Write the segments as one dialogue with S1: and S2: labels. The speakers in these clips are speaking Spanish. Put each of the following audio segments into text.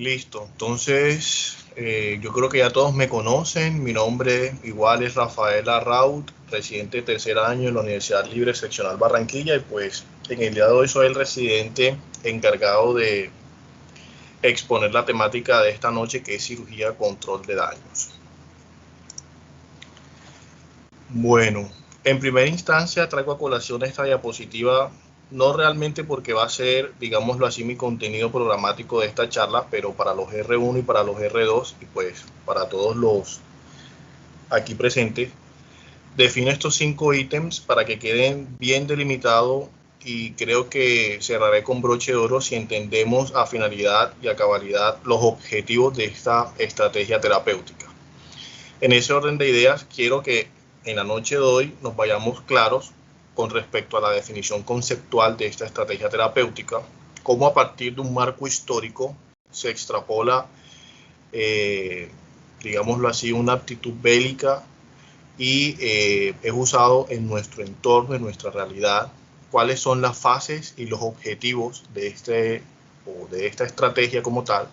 S1: Listo, entonces yo creo que ya todos me conocen. Mi nombre igual es Rafael Arraut, residente de tercer año en la Universidad Libre Seccional Barranquilla, y pues en el día de hoy soy el residente encargado de exponer la temática de esta noche, que es cirugía control de daños. Bueno, en primera instancia traigo a colación esta diapositiva, no realmente porque va a ser, digámoslo así, mi contenido programático de esta charla, pero para los R1 y para los R2 y pues para todos los aquí presentes, defino estos 5 ítems para que queden bien delimitados, y creo que cerraré con broche de oro si entendemos a finalidad y a cabalidad los objetivos de esta estrategia terapéutica. En ese orden de ideas, quiero que en la noche de hoy nos vayamos claros con respecto a la definición conceptual de esta estrategia terapéutica, cómo a partir de un marco histórico se extrapola, digámoslo así, una aptitud bélica y es usado en nuestro entorno, en nuestra realidad, cuáles son las fases y los objetivos de esta estrategia como tal,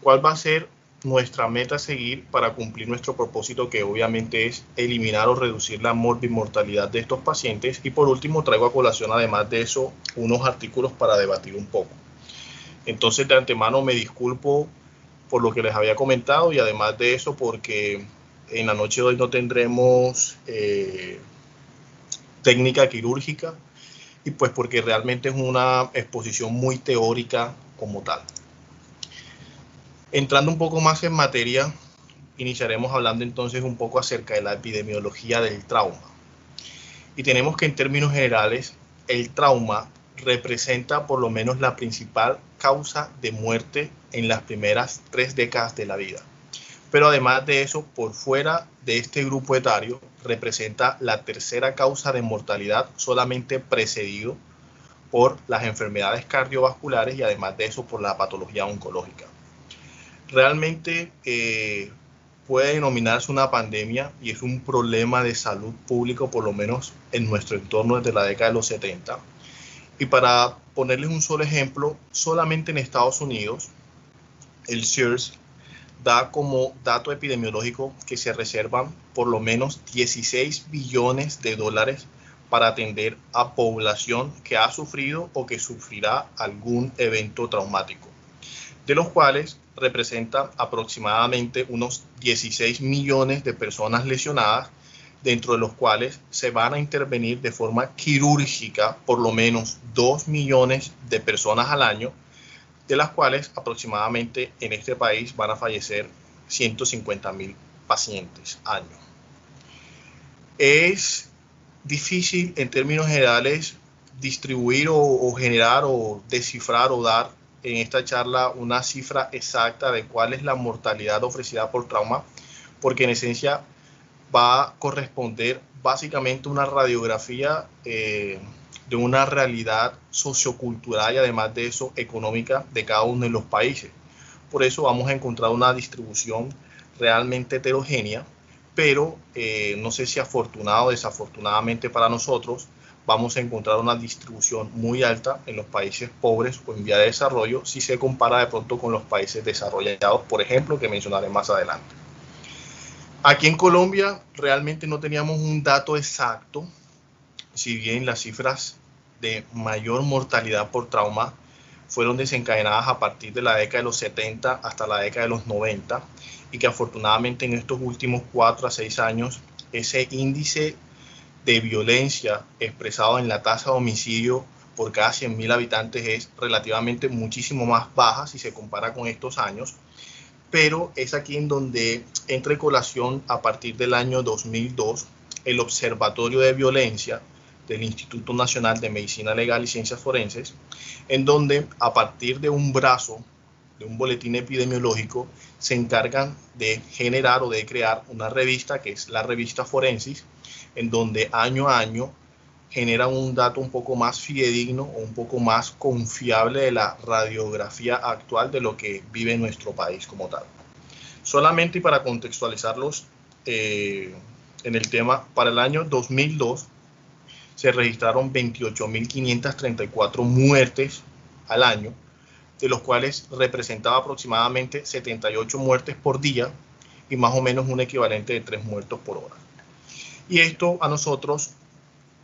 S1: cuál va a ser nuestra meta a seguir para cumplir nuestro propósito, que obviamente es eliminar o reducir la morbimortalidad de estos pacientes. Y por último traigo a colación, además de eso, unos artículos para debatir un poco. Entonces de antemano me disculpo por lo que les había comentado, y además de eso porque en la noche de hoy no tendremos técnica quirúrgica, y pues porque realmente es una exposición muy teórica como tal. Entrando un poco más en materia, iniciaremos hablando entonces un poco acerca de la epidemiología del trauma. Y tenemos que en términos generales, el trauma representa por lo menos la principal causa de muerte en las primeras 3 décadas de la vida. Pero además de eso, por fuera de este grupo etario, representa la tercera causa de mortalidad, solamente precedido por las enfermedades cardiovasculares y además de eso por la patología oncológica. Realmente puede denominarse una pandemia y es un problema de salud pública, por lo menos en nuestro entorno desde la década de los 70. Y para ponerles un solo ejemplo, solamente en Estados Unidos, el CIRS da como dato epidemiológico que se reservan por lo menos 16 billones de dólares para atender a población que ha sufrido o que sufrirá algún evento traumático, de los cuales representa aproximadamente unos 16 millones de personas lesionadas, dentro de los cuales se van a intervenir de forma quirúrgica por lo menos 2 millones de personas al año, de las cuales aproximadamente en este país van a fallecer 150.000 pacientes año. Es difícil en términos generales distribuir o generar o descifrar o dar en esta charla una cifra exacta de cuál es la mortalidad ofrecida por trauma, porque en esencia va a corresponder básicamente a una radiografía de una realidad sociocultural y además de eso económica de cada uno de los países. Por eso vamos a encontrar una distribución realmente heterogénea, pero no sé si afortunado o desafortunadamente para nosotros, vamos a encontrar una distribución muy alta en los países pobres o en vía de desarrollo, si se compara de pronto con los países desarrollados, por ejemplo, que mencionaré más adelante. Aquí en Colombia realmente no teníamos un dato exacto, si bien las cifras de mayor mortalidad por trauma fueron desencadenadas a partir de la década de los 70 hasta la década de los 90, y que afortunadamente en estos últimos 4 a 6 años ese índice de violencia expresado en la tasa de homicidio por cada 100.000 habitantes es relativamente muchísimo más baja si se compara con estos años, pero es aquí en donde entra en colación a partir del año 2002 el Observatorio de Violencia del Instituto Nacional de Medicina Legal y Ciencias Forenses, en donde a partir de un brazo de un boletín epidemiológico se encargan de generar o de crear una revista que es la revista Forensis, en donde año a año generan un dato un poco más fidedigno o un poco más confiable de la radiografía actual de lo que vive nuestro país como tal. Solamente para contextualizarlos en el tema, para el año 2002 se registraron 28.534 muertes al año, de los cuales representaba aproximadamente 78 muertes por día y más o menos un equivalente de 3 muertos por hora. Y esto a nosotros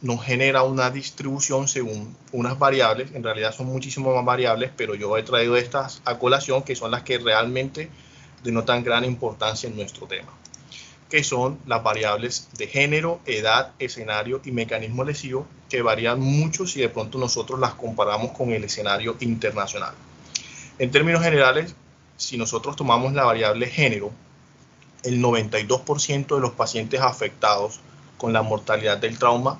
S1: nos genera una distribución según unas variables, en realidad son muchísimas más variables, pero yo he traído estas a colación, que son las que realmente denotan gran importancia en nuestro tema, que son las variables de género, edad, escenario y mecanismo lesivo, que varían mucho si de pronto nosotros las comparamos con el escenario internacional. En términos generales, si nosotros tomamos la variable género, el 92% de los pacientes afectados con la mortalidad del trauma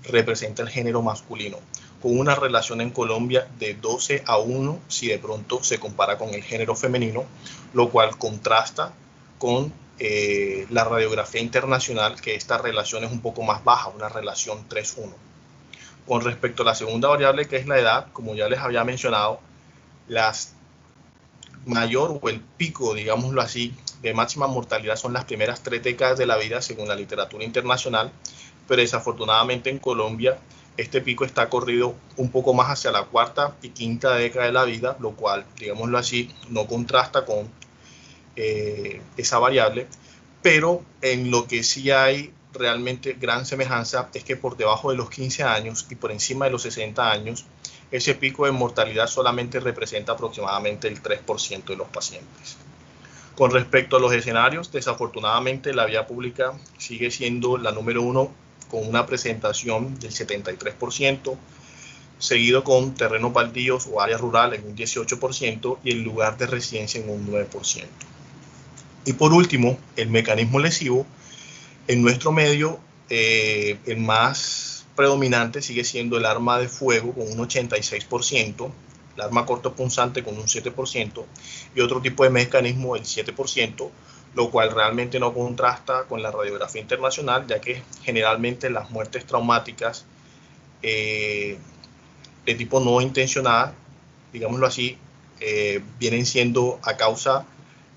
S1: representa el género masculino, con una relación en Colombia de 12:1 si de pronto se compara con el género femenino, lo cual contrasta con la radiografía internacional, que esta relación es un poco más baja, una relación 3:1. Con respecto a la segunda variable, que es la edad, como ya les había mencionado, las mayor o el pico, digámoslo así, de máxima mortalidad son las primeras 3 décadas de la vida según la literatura internacional, pero desafortunadamente en Colombia este pico está corrido un poco más hacia la 4ª y 5ª década de la vida, lo cual, digámoslo así, no contrasta con esa variable, pero en lo que sí hay realmente gran semejanza es que por debajo de los 15 años y por encima de los 60 años, ese pico de mortalidad solamente representa aproximadamente el 3% de los pacientes. Con respecto a los escenarios, desafortunadamente la vía pública sigue siendo la número 1 con una presentación del 73%, seguido con terrenos baldíos o áreas rurales en un 18% y el lugar de residencia en un 9%. Y por último, el mecanismo lesivo. En nuestro medio, el más predominante sigue siendo el arma de fuego con un 86%, el arma cortopunzante con un 7% y otro tipo de mecanismo el 7%, lo cual realmente no contrasta con la radiografía internacional, ya que generalmente las muertes traumáticas de tipo no intencionada, digámoslo así, vienen siendo a causa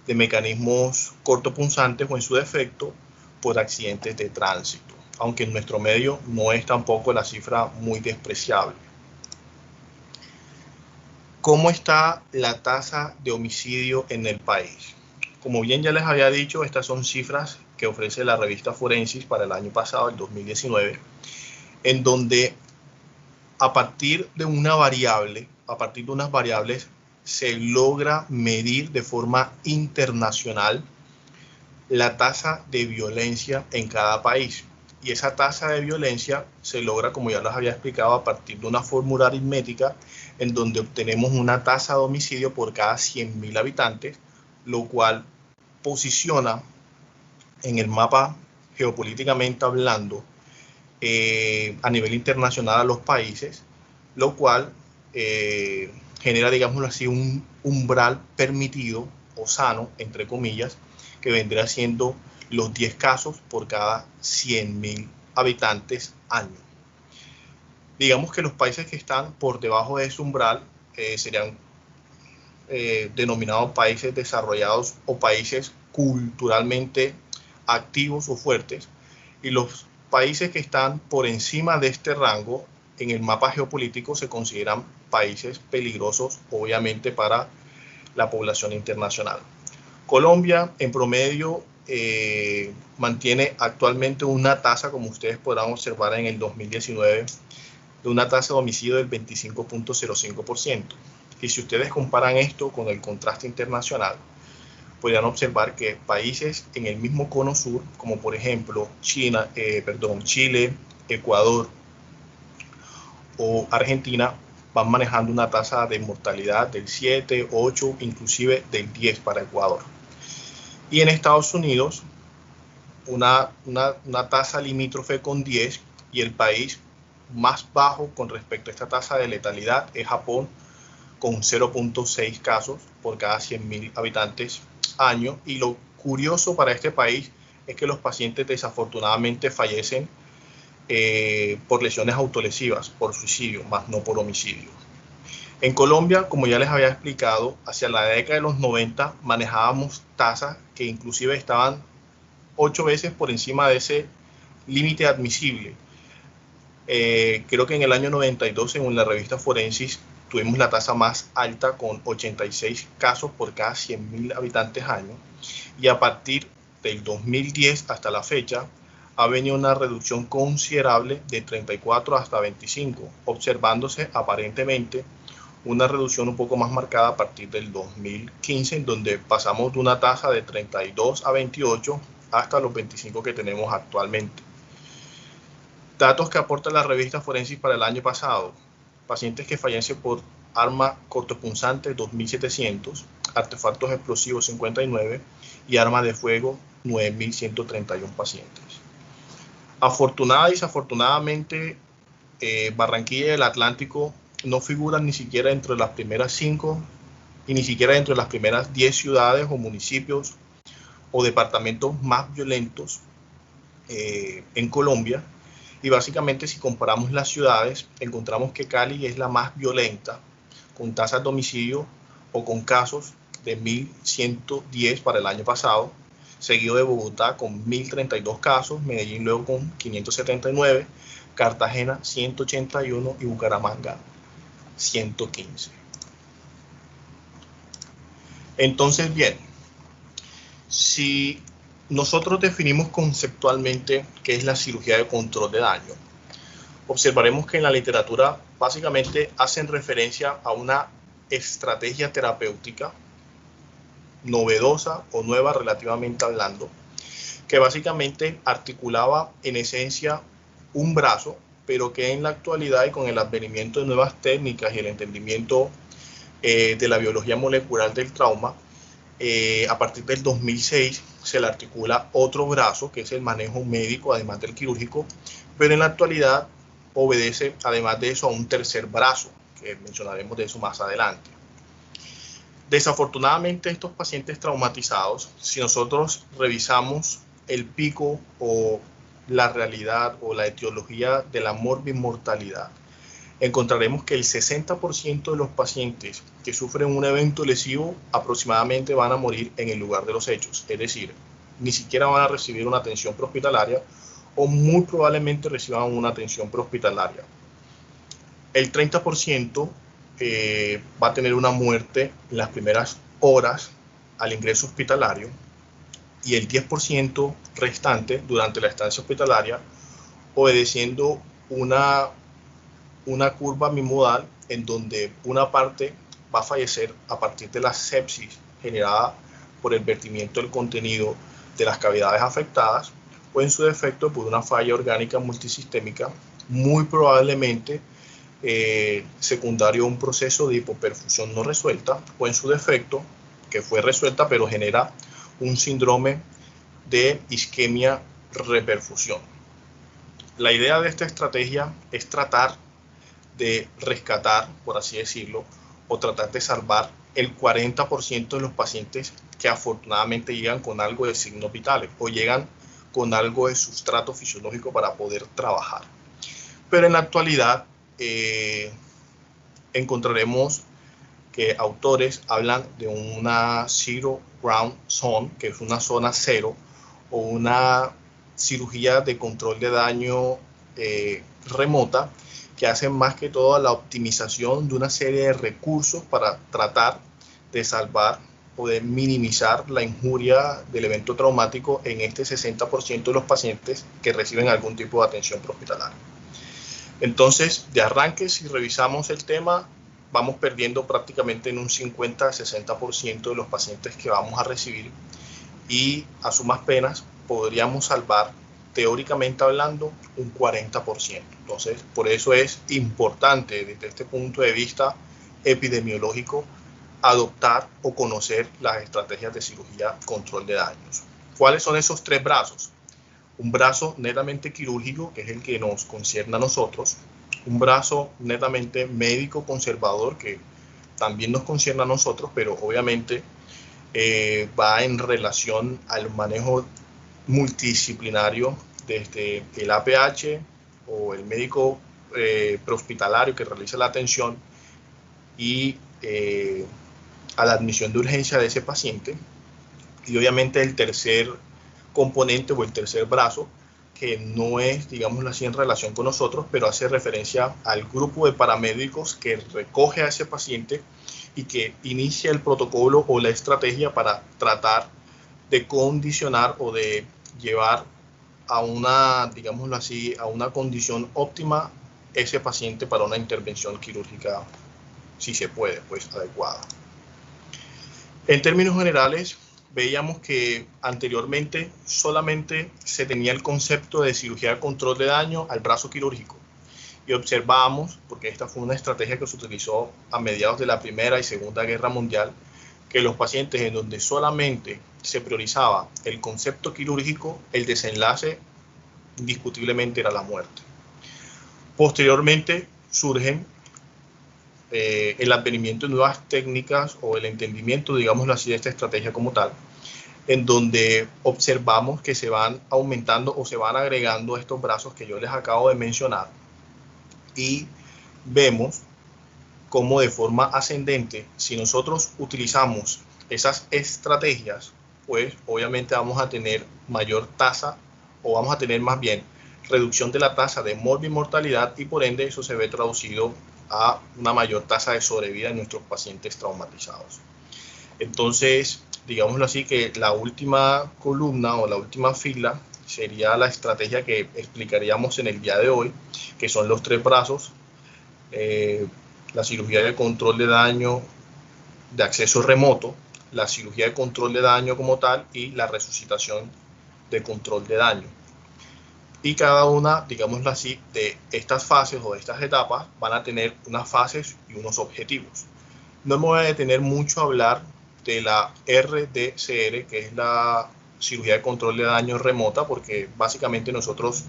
S1: de mecanismos cortopunzantes o en su defecto por accidentes de tránsito, aunque en nuestro medio no es tampoco la cifra muy despreciable. ¿Cómo está la tasa de homicidio en el país? Como bien ya les había dicho, estas son cifras que ofrece la revista Forensis para el año pasado, el 2019, en donde a partir de unas variables, se logra medir de forma internacional la tasa de violencia en cada país. Y esa tasa de violencia se logra, como ya les había explicado, a partir de una fórmula aritmética en donde obtenemos una tasa de homicidio por cada 100.000 habitantes, lo cual posiciona en el mapa geopolíticamente hablando a nivel internacional a los países, lo cual genera, digámoslo así, un umbral permitido o sano, entre comillas, que vendría siendo los 10 casos por cada 100.000 habitantes año. Digamos que los países que están por debajo de ese umbral serían denominados países desarrollados o países culturalmente activos o fuertes, y los países que están por encima de este rango en el mapa geopolítico se consideran países peligrosos, obviamente, para la población internacional. Colombia, en promedio, mantiene actualmente una tasa, como ustedes podrán observar en el 2019, de una tasa de homicidio del 25.05%. Y si ustedes comparan esto con el contraste internacional, podrán observar que países en el mismo cono sur, como por ejemplo Chile, Ecuador o Argentina, van manejando una tasa de mortalidad del 7, 8, inclusive del 10 para Ecuador. Y en Estados Unidos, una tasa limítrofe con 10, y el país más bajo con respecto a esta tasa de letalidad es Japón, con 0.6 casos por cada 100.000 habitantes año. Y lo curioso para este país es que los pacientes desafortunadamente fallecen por lesiones autolesivas, por suicidio, más no por homicidio. En Colombia, como ya les había explicado, hacia la década de los 90 manejábamos tasas que inclusive estaban 8 veces por encima de ese límite admisible. Creo que en el año 92, según la revista Forensis, tuvimos la tasa más alta con 86 casos por cada 100.000 habitantes año, y a partir del 2010 hasta la fecha ha venido una reducción considerable de 34 hasta 25, observándose aparentemente una reducción un poco más marcada a partir del 2015, en donde pasamos de una tasa de 32 a 28 hasta los 25 que tenemos actualmente. Datos que aporta la revista Forensic para el año pasado: pacientes que fallecen por arma cortopunzante 2.700, artefactos explosivos 59 y arma de fuego 9.131 pacientes. Afortunada y desafortunadamente, Barranquilla y el Atlántico no figuran ni siquiera entre las primeras 5 y ni siquiera entre las primeras 10 ciudades o municipios o departamentos más violentos en Colombia. Y básicamente, si comparamos las ciudades, encontramos que Cali es la más violenta, con tasas de homicidio o con casos de 1.110 para el año pasado, seguido de Bogotá con 1.032 casos, Medellín luego con 579, Cartagena 181 y Bucaramanga 115. Entonces, bien, si nosotros definimos conceptualmente qué es la cirugía de control de daño, observaremos que en la literatura básicamente hacen referencia a una estrategia terapéutica novedosa o nueva relativamente hablando, que básicamente articulaba en esencia un brazo, pero que en la actualidad y con el advenimiento de nuevas técnicas y el entendimiento de la biología molecular del trauma, a partir del 2006 se le articula otro brazo, que es el manejo médico, además del quirúrgico, pero en la actualidad obedece, además de eso, a un tercer brazo, que mencionaremos de eso más adelante. Desafortunadamente, estos pacientes traumatizados, si nosotros revisamos el pico o la realidad o la etiología de la morbimortalidad, encontraremos que el 60% de los pacientes que sufren un evento lesivo aproximadamente van a morir en el lugar de los hechos, es decir, ni siquiera van a recibir una atención prehospitalaria o muy probablemente reciban una atención prehospitalaria. El 30% va a tener una muerte en las primeras horas al ingreso hospitalario, y el 10% restante durante la estancia hospitalaria, obedeciendo una curva bimodal en donde una parte va a fallecer a partir de la sepsis generada por el vertimiento del contenido de las cavidades afectadas, o en su defecto por una falla orgánica multisistémica, muy probablemente secundario a un proceso de hipoperfusión no resuelta, o en su defecto que fue resuelta pero genera un síndrome de isquemia reperfusión. La idea de esta estrategia es tratar de rescatar, por así decirlo, o tratar de salvar el 40% de los pacientes que afortunadamente llegan con algo de signos vitales o llegan con algo de sustrato fisiológico para poder trabajar. Pero en la actualidad encontraremos que autores hablan de una Zero Ground Zone, que es una zona cero, o una cirugía de control de daño remota, que hace más que todo la optimización de una serie de recursos para tratar de salvar o de minimizar la injuria del evento traumático en este 60% de los pacientes que reciben algún tipo de atención prehospitalaria. Entonces, de arranque, si revisamos el tema, vamos perdiendo prácticamente en un 50-60% de los pacientes que vamos a recibir, y a sumas penas podríamos salvar, teóricamente hablando, un 40%. Entonces, por eso es importante desde este punto de vista epidemiológico adoptar o conocer las estrategias de cirugía control de daños. ¿Cuáles son esos tres brazos? Un brazo netamente quirúrgico, que es el que nos concierne a nosotros, un brazo netamente médico conservador, que también nos concierne a nosotros, pero obviamente va en relación al manejo multidisciplinario desde el APH o el médico prehospitalario que realiza la atención y a la admisión de urgencia de ese paciente. Y obviamente el tercer componente o el tercer brazo que no es, digámoslo así, en relación con nosotros, pero hace referencia al grupo de paramédicos que recoge a ese paciente y que inicia el protocolo o la estrategia para tratar de condicionar o de llevar a una, digámoslo así, a una condición óptima ese paciente para una intervención quirúrgica, si se puede, pues adecuada. En términos generales, veíamos que anteriormente solamente se tenía el concepto de cirugía de control de daño al brazo quirúrgico. Y observamos, porque esta fue una estrategia que se utilizó a mediados de la Primera y Segunda Guerra Mundial, que los pacientes en donde solamente se priorizaba el concepto quirúrgico, el desenlace indiscutiblemente era la muerte. Posteriormente surgen el advenimiento de nuevas técnicas o el entendimiento, digámoslo así, de esta estrategia como tal, en donde observamos que se van aumentando o se van agregando estos brazos que yo les acabo de mencionar, y vemos cómo de forma ascendente, si nosotros utilizamos esas estrategias, pues obviamente vamos a tener mayor tasa, o vamos a tener más bien reducción de la tasa de morbimortalidad, y por ende eso se ve traducido a una mayor tasa de sobrevida en nuestros pacientes traumatizados. Entonces, digámoslo así, que la última columna o la última fila sería la estrategia que explicaríamos en el día de hoy, que son los 3 brazos, la cirugía de control de daño de acceso remoto, la cirugía de control de daño como tal y la resucitación de control de daño. Y cada una, digámoslo así, de estas fases o de estas etapas van a tener unas fases y unos objetivos. No me voy a detener mucho a hablar de la RDCR, que es la cirugía de control de daño remota, porque básicamente nosotros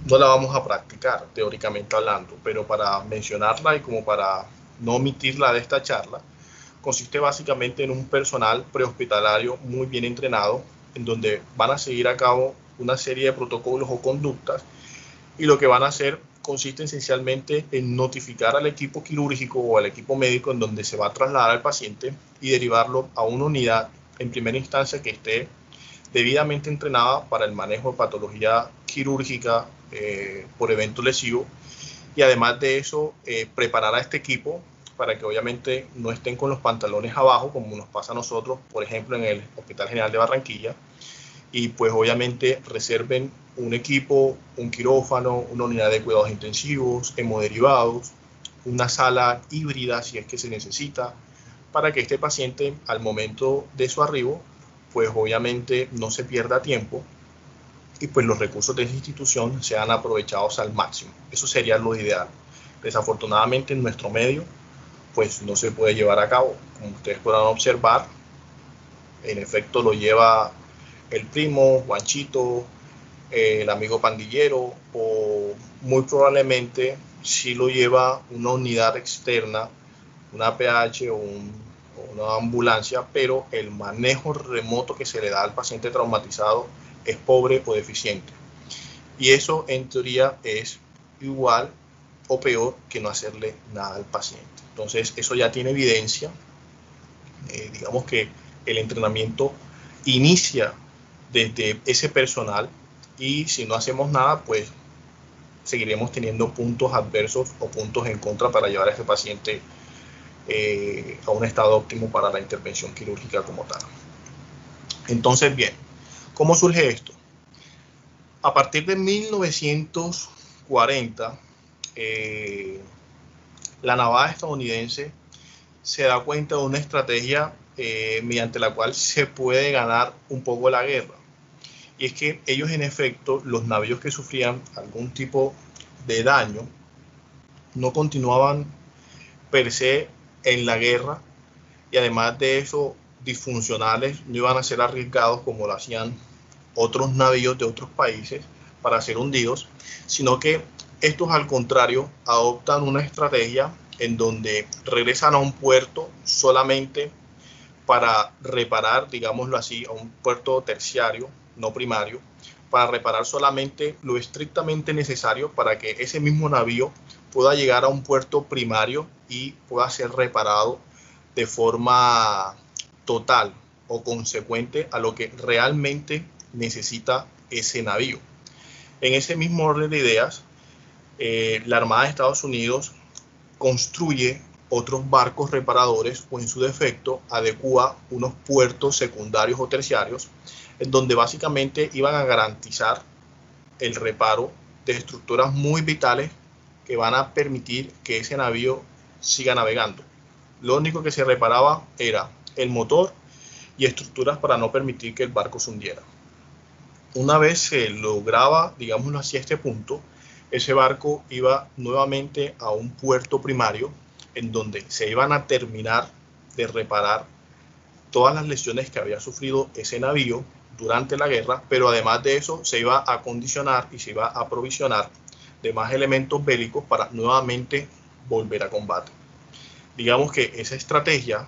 S1: no la vamos a practicar teóricamente hablando, pero para mencionarla y como para no omitirla de esta charla, consiste básicamente en un personal prehospitalario muy bien entrenado, en donde van a seguir a cabo una serie de protocolos o conductas, y lo que van a hacer consiste esencialmente en notificar al equipo quirúrgico o al equipo médico en donde se va a trasladar al paciente y derivarlo a una unidad en primera instancia que esté debidamente entrenada para el manejo de patología quirúrgica por evento lesivo, y además de eso preparar a este equipo para que obviamente no estén con los pantalones abajo como nos pasa a nosotros, por ejemplo en el Hospital General de Barranquilla, y pues obviamente reserven un equipo, un quirófano, una unidad de cuidados intensivos, hemoderivados, una sala híbrida si es que se necesita, para que este paciente al momento de su arribo pues obviamente no se pierda tiempo y pues los recursos de esa institución sean aprovechados al máximo. Eso sería lo ideal. Desafortunadamente en nuestro medio pues no se puede llevar a cabo. Como ustedes podrán observar, en efecto lo lleva el primo, Juanchito, el amigo pandillero, o muy probablemente sí lo lleva una unidad externa, una PH o una ambulancia, pero el manejo remoto que se le da al paciente traumatizado es pobre o deficiente. Y eso en teoría es igual o peor que no hacerle nada al paciente. Entonces eso ya tiene evidencia. Digamos que el entrenamiento inicia desde ese personal, y si no hacemos nada pues seguiremos teniendo puntos adversos o puntos en contra para llevar a este paciente a un estado óptimo para la intervención quirúrgica como tal. Entonces, bien, ¿cómo surge esto? A partir de 1940, la Navada estadounidense se da cuenta de una estrategia mediante la cual se puede ganar un poco la guerra. Y es que ellos, en efecto, los navíos que sufrían algún tipo de daño, no continuaban per se en la guerra, y además de eso, disfuncionales, no iban a ser arriesgados como lo hacían otros navíos de otros países para ser hundidos, sino que estos, al contrario, adoptan una estrategia en donde regresan a un puerto solamente para reparar, digámoslo así, a un puerto terciario, no primario, para reparar solamente lo estrictamente necesario para que ese mismo navío pueda llegar a un puerto primario y pueda ser reparado de forma total o consecuente a lo que realmente necesita ese navío. En ese mismo orden de ideas, la Armada de Estados Unidos construye otros barcos reparadores o en su defecto adecua unos puertos secundarios o terciarios en donde básicamente iban a garantizar el reparo de estructuras muy vitales que van a permitir que ese navío siga navegando. Lo único que se reparaba era el motor y estructuras para no permitir que el barco se hundiera. Una vez se lograba, digámoslo así, este punto, ese barco iba nuevamente a un puerto primario en donde se iban a terminar de reparar todas las lesiones que había sufrido ese navío durante la guerra, pero además de eso se iba a acondicionar y se iba a aprovisionar de más elementos bélicos para nuevamente volver a combate. Digamos que esa estrategia,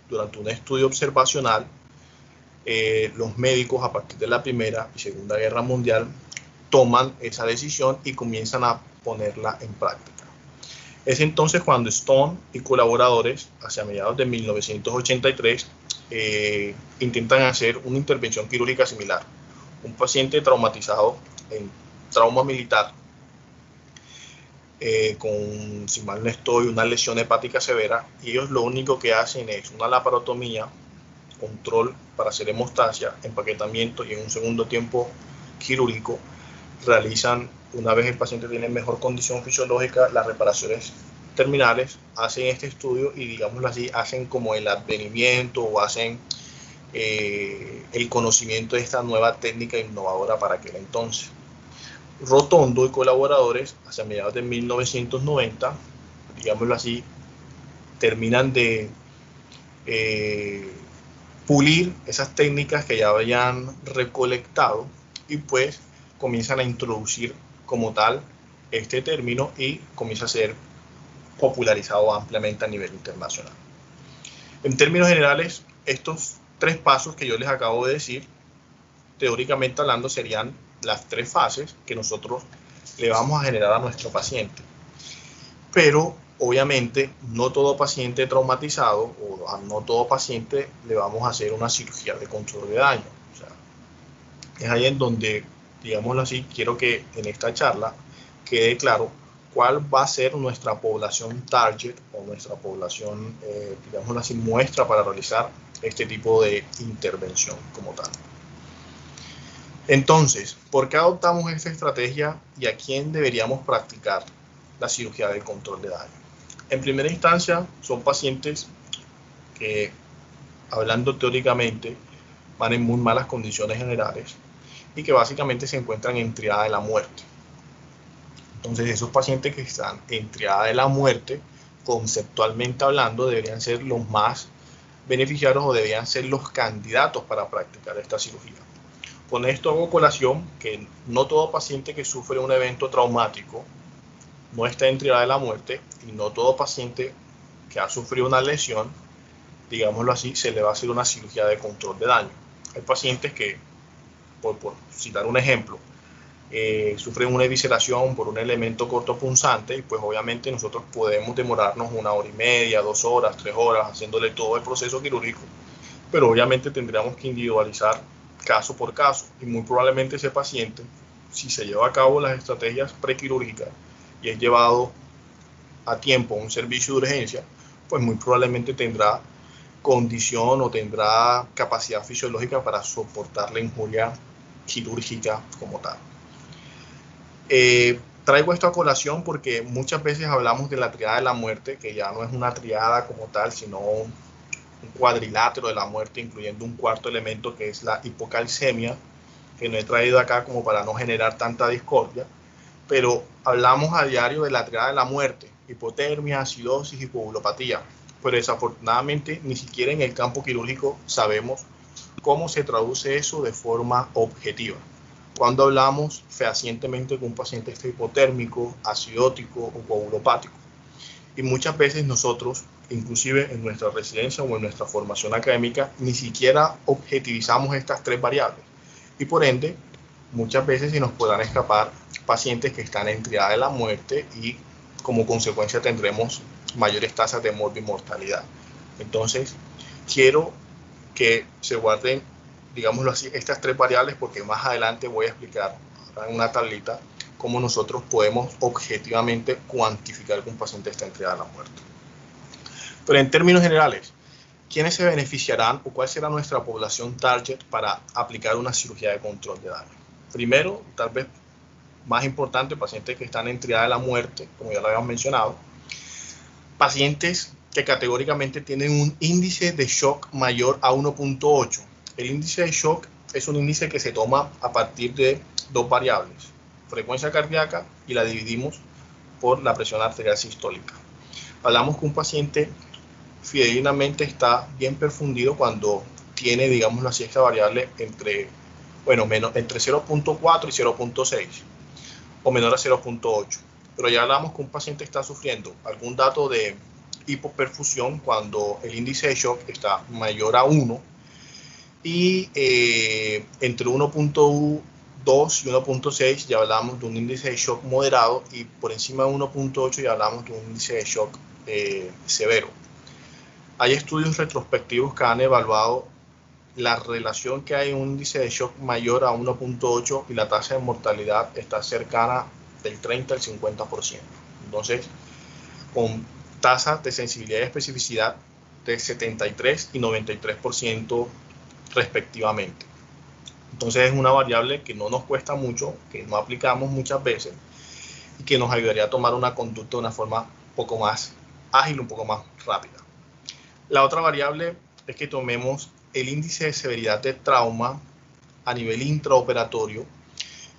S1: durante un estudio observacional, los médicos a partir de la Primera y Segunda Guerra Mundial toman esa decisión y comienzan a ponerla en práctica. Es entonces cuando Stone y colaboradores, hacia mediados de 1983, intentan hacer una intervención quirúrgica similar. Un paciente traumatizado en trauma militar, con, si mal no estoy, una lesión hepática severa, y ellos lo único que hacen es una laparotomía, control para hacer hemostasia, empaquetamiento y en un segundo tiempo quirúrgico realizan, una vez el paciente tiene mejor condición fisiológica, las reparaciones terminales, hacen este estudio y, digámoslo así, hacen como el advenimiento o hacen el conocimiento de esta nueva técnica innovadora para aquel entonces. Rotondo y colaboradores, hacia mediados de 1990, digámoslo así, terminan de pulir esas técnicas que ya habían recolectado y pues comienzan a introducir como tal este término y comienza a ser popularizado ampliamente a nivel internacional. En términos generales, estos tres pasos que yo les acabo de decir, teóricamente hablando, serían las tres fases que nosotros le vamos a generar a nuestro paciente. Pero obviamente no todo paciente traumatizado o a no todo paciente le vamos a hacer una cirugía de control de daño. O sea, es ahí en donde, digámoslo así, quiero que en esta charla quede claro cuál va a ser nuestra población target o nuestra población, digámoslo así, muestra para realizar este tipo de intervención como tal. Entonces, ¿por qué adoptamos esta estrategia y a quién deberíamos practicar la cirugía de control de daño? En primera instancia, son pacientes que, hablando teóricamente, van en muy malas condiciones generales y que básicamente se encuentran en triada de la muerte. Entonces, esos pacientes que están en triada de la muerte, conceptualmente hablando, deberían ser los más beneficiarios o deberían ser los candidatos para practicar esta cirugía. Con esto hago colación que no todo paciente que sufre un evento traumático no está en triada de la muerte y no todo paciente que ha sufrido una lesión, digámoslo así, se le va a hacer una cirugía de control de daño. Hay pacientes que, por citar un ejemplo, sufren una evisceración por un elemento cortopunzante y pues obviamente nosotros podemos demorarnos 1 hora y media, 2 horas, 3 horas haciéndole todo el proceso quirúrgico, pero obviamente tendríamos que individualizar caso por caso y muy probablemente ese paciente, si se lleva a cabo las estrategias prequirúrgicas y es llevado a tiempo a un servicio de urgencia, pues muy probablemente tendrá condición o tendrá capacidad fisiológica para soportar la injuria quirúrgica como tal. Traigo esto a colación porque muchas veces hablamos de la triada de la muerte, que ya no es una triada como tal, sino un cuadrilátero de la muerte, incluyendo un cuarto elemento que es la hipocalcemia, que no he traído acá como para no generar tanta discordia, pero hablamos a diario de la triada de la muerte, hipotermia, acidosis, hipoglopatía, pero desafortunadamente ni siquiera en el campo quirúrgico sabemos cómo se traduce eso de forma objetiva. Cuando hablamos fehacientemente que un paciente está hipotérmico, acidótico o coagulopático. Y muchas veces nosotros, inclusive en nuestra residencia o en nuestra formación académica, ni siquiera objetivizamos estas tres variables. Y por ende, muchas veces se nos podrán escapar pacientes que están en triada de la muerte y como consecuencia tendremos mayores tasas de morbimortalidad. Entonces, quiero que se guarden digámoslo así, estas tres variables, porque más adelante voy a explicar en una tablita cómo nosotros podemos objetivamente cuantificar que un paciente está en triada de la muerte. Pero en términos generales, ¿quiénes se beneficiarán o cuál será nuestra población target para aplicar una cirugía de control de daño? Primero, tal vez más importante, pacientes que están en triada de la muerte, como ya lo habíamos mencionado, pacientes que categóricamente tienen un índice de shock mayor a 1.8. El índice de shock es un índice que se toma a partir de dos variables, frecuencia cardíaca, y la dividimos por la presión arterial sistólica. Hablamos que un paciente fidedignamente está bien perfundido cuando tiene, digámoslo así, esta variable entre 0.4 y 0.6 o menor a 0.8. Pero ya hablamos que un paciente está sufriendo algún dato de hipoperfusión cuando el índice de shock está mayor a 1 y entre 1.2 y 1.6 ya hablamos de un índice de shock moderado, y por encima de 1.8 ya hablamos de un índice de shock severo. Hay estudios retrospectivos que han evaluado la relación que hay en un índice de shock mayor a 1.8 y la tasa de mortalidad está cercana del 30 al 50%. Entonces, con tasas de sensibilidad y especificidad de 73 y 93% respectivamente. Entonces es una variable que no nos cuesta mucho, que no aplicamos muchas veces y que nos ayudaría a tomar una conducta de una forma un poco más ágil, un poco más rápida. La otra variable es que tomemos el índice de severidad de trauma a nivel intraoperatorio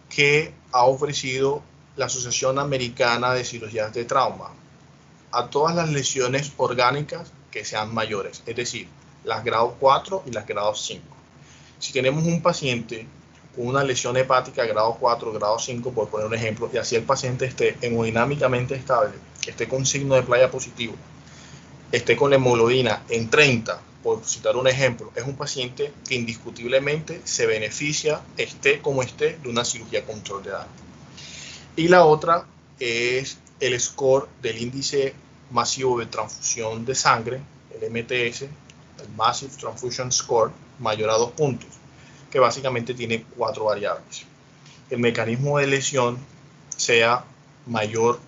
S1: que ha ofrecido la Asociación Americana de Cirugías de Trauma a todas las lesiones orgánicas que sean mayores, es decir, las grado 4 y las grado 5. Si tenemos un paciente con una lesión hepática grado 4, grado 5, por poner un ejemplo, y así el paciente esté hemodinámicamente estable, esté con signo de playa positivo, esté con la hemoglobina en 30, por citar un ejemplo, es un paciente que indiscutiblemente se beneficia, esté como esté, de una cirugía de control de daño. Y la otra es el score del índice masivo de transfusión de sangre, el MTS, el Massive Transfusion Score, mayor a 2 puntos, que básicamente tiene 4 variables. El mecanismo de lesión sea mayor,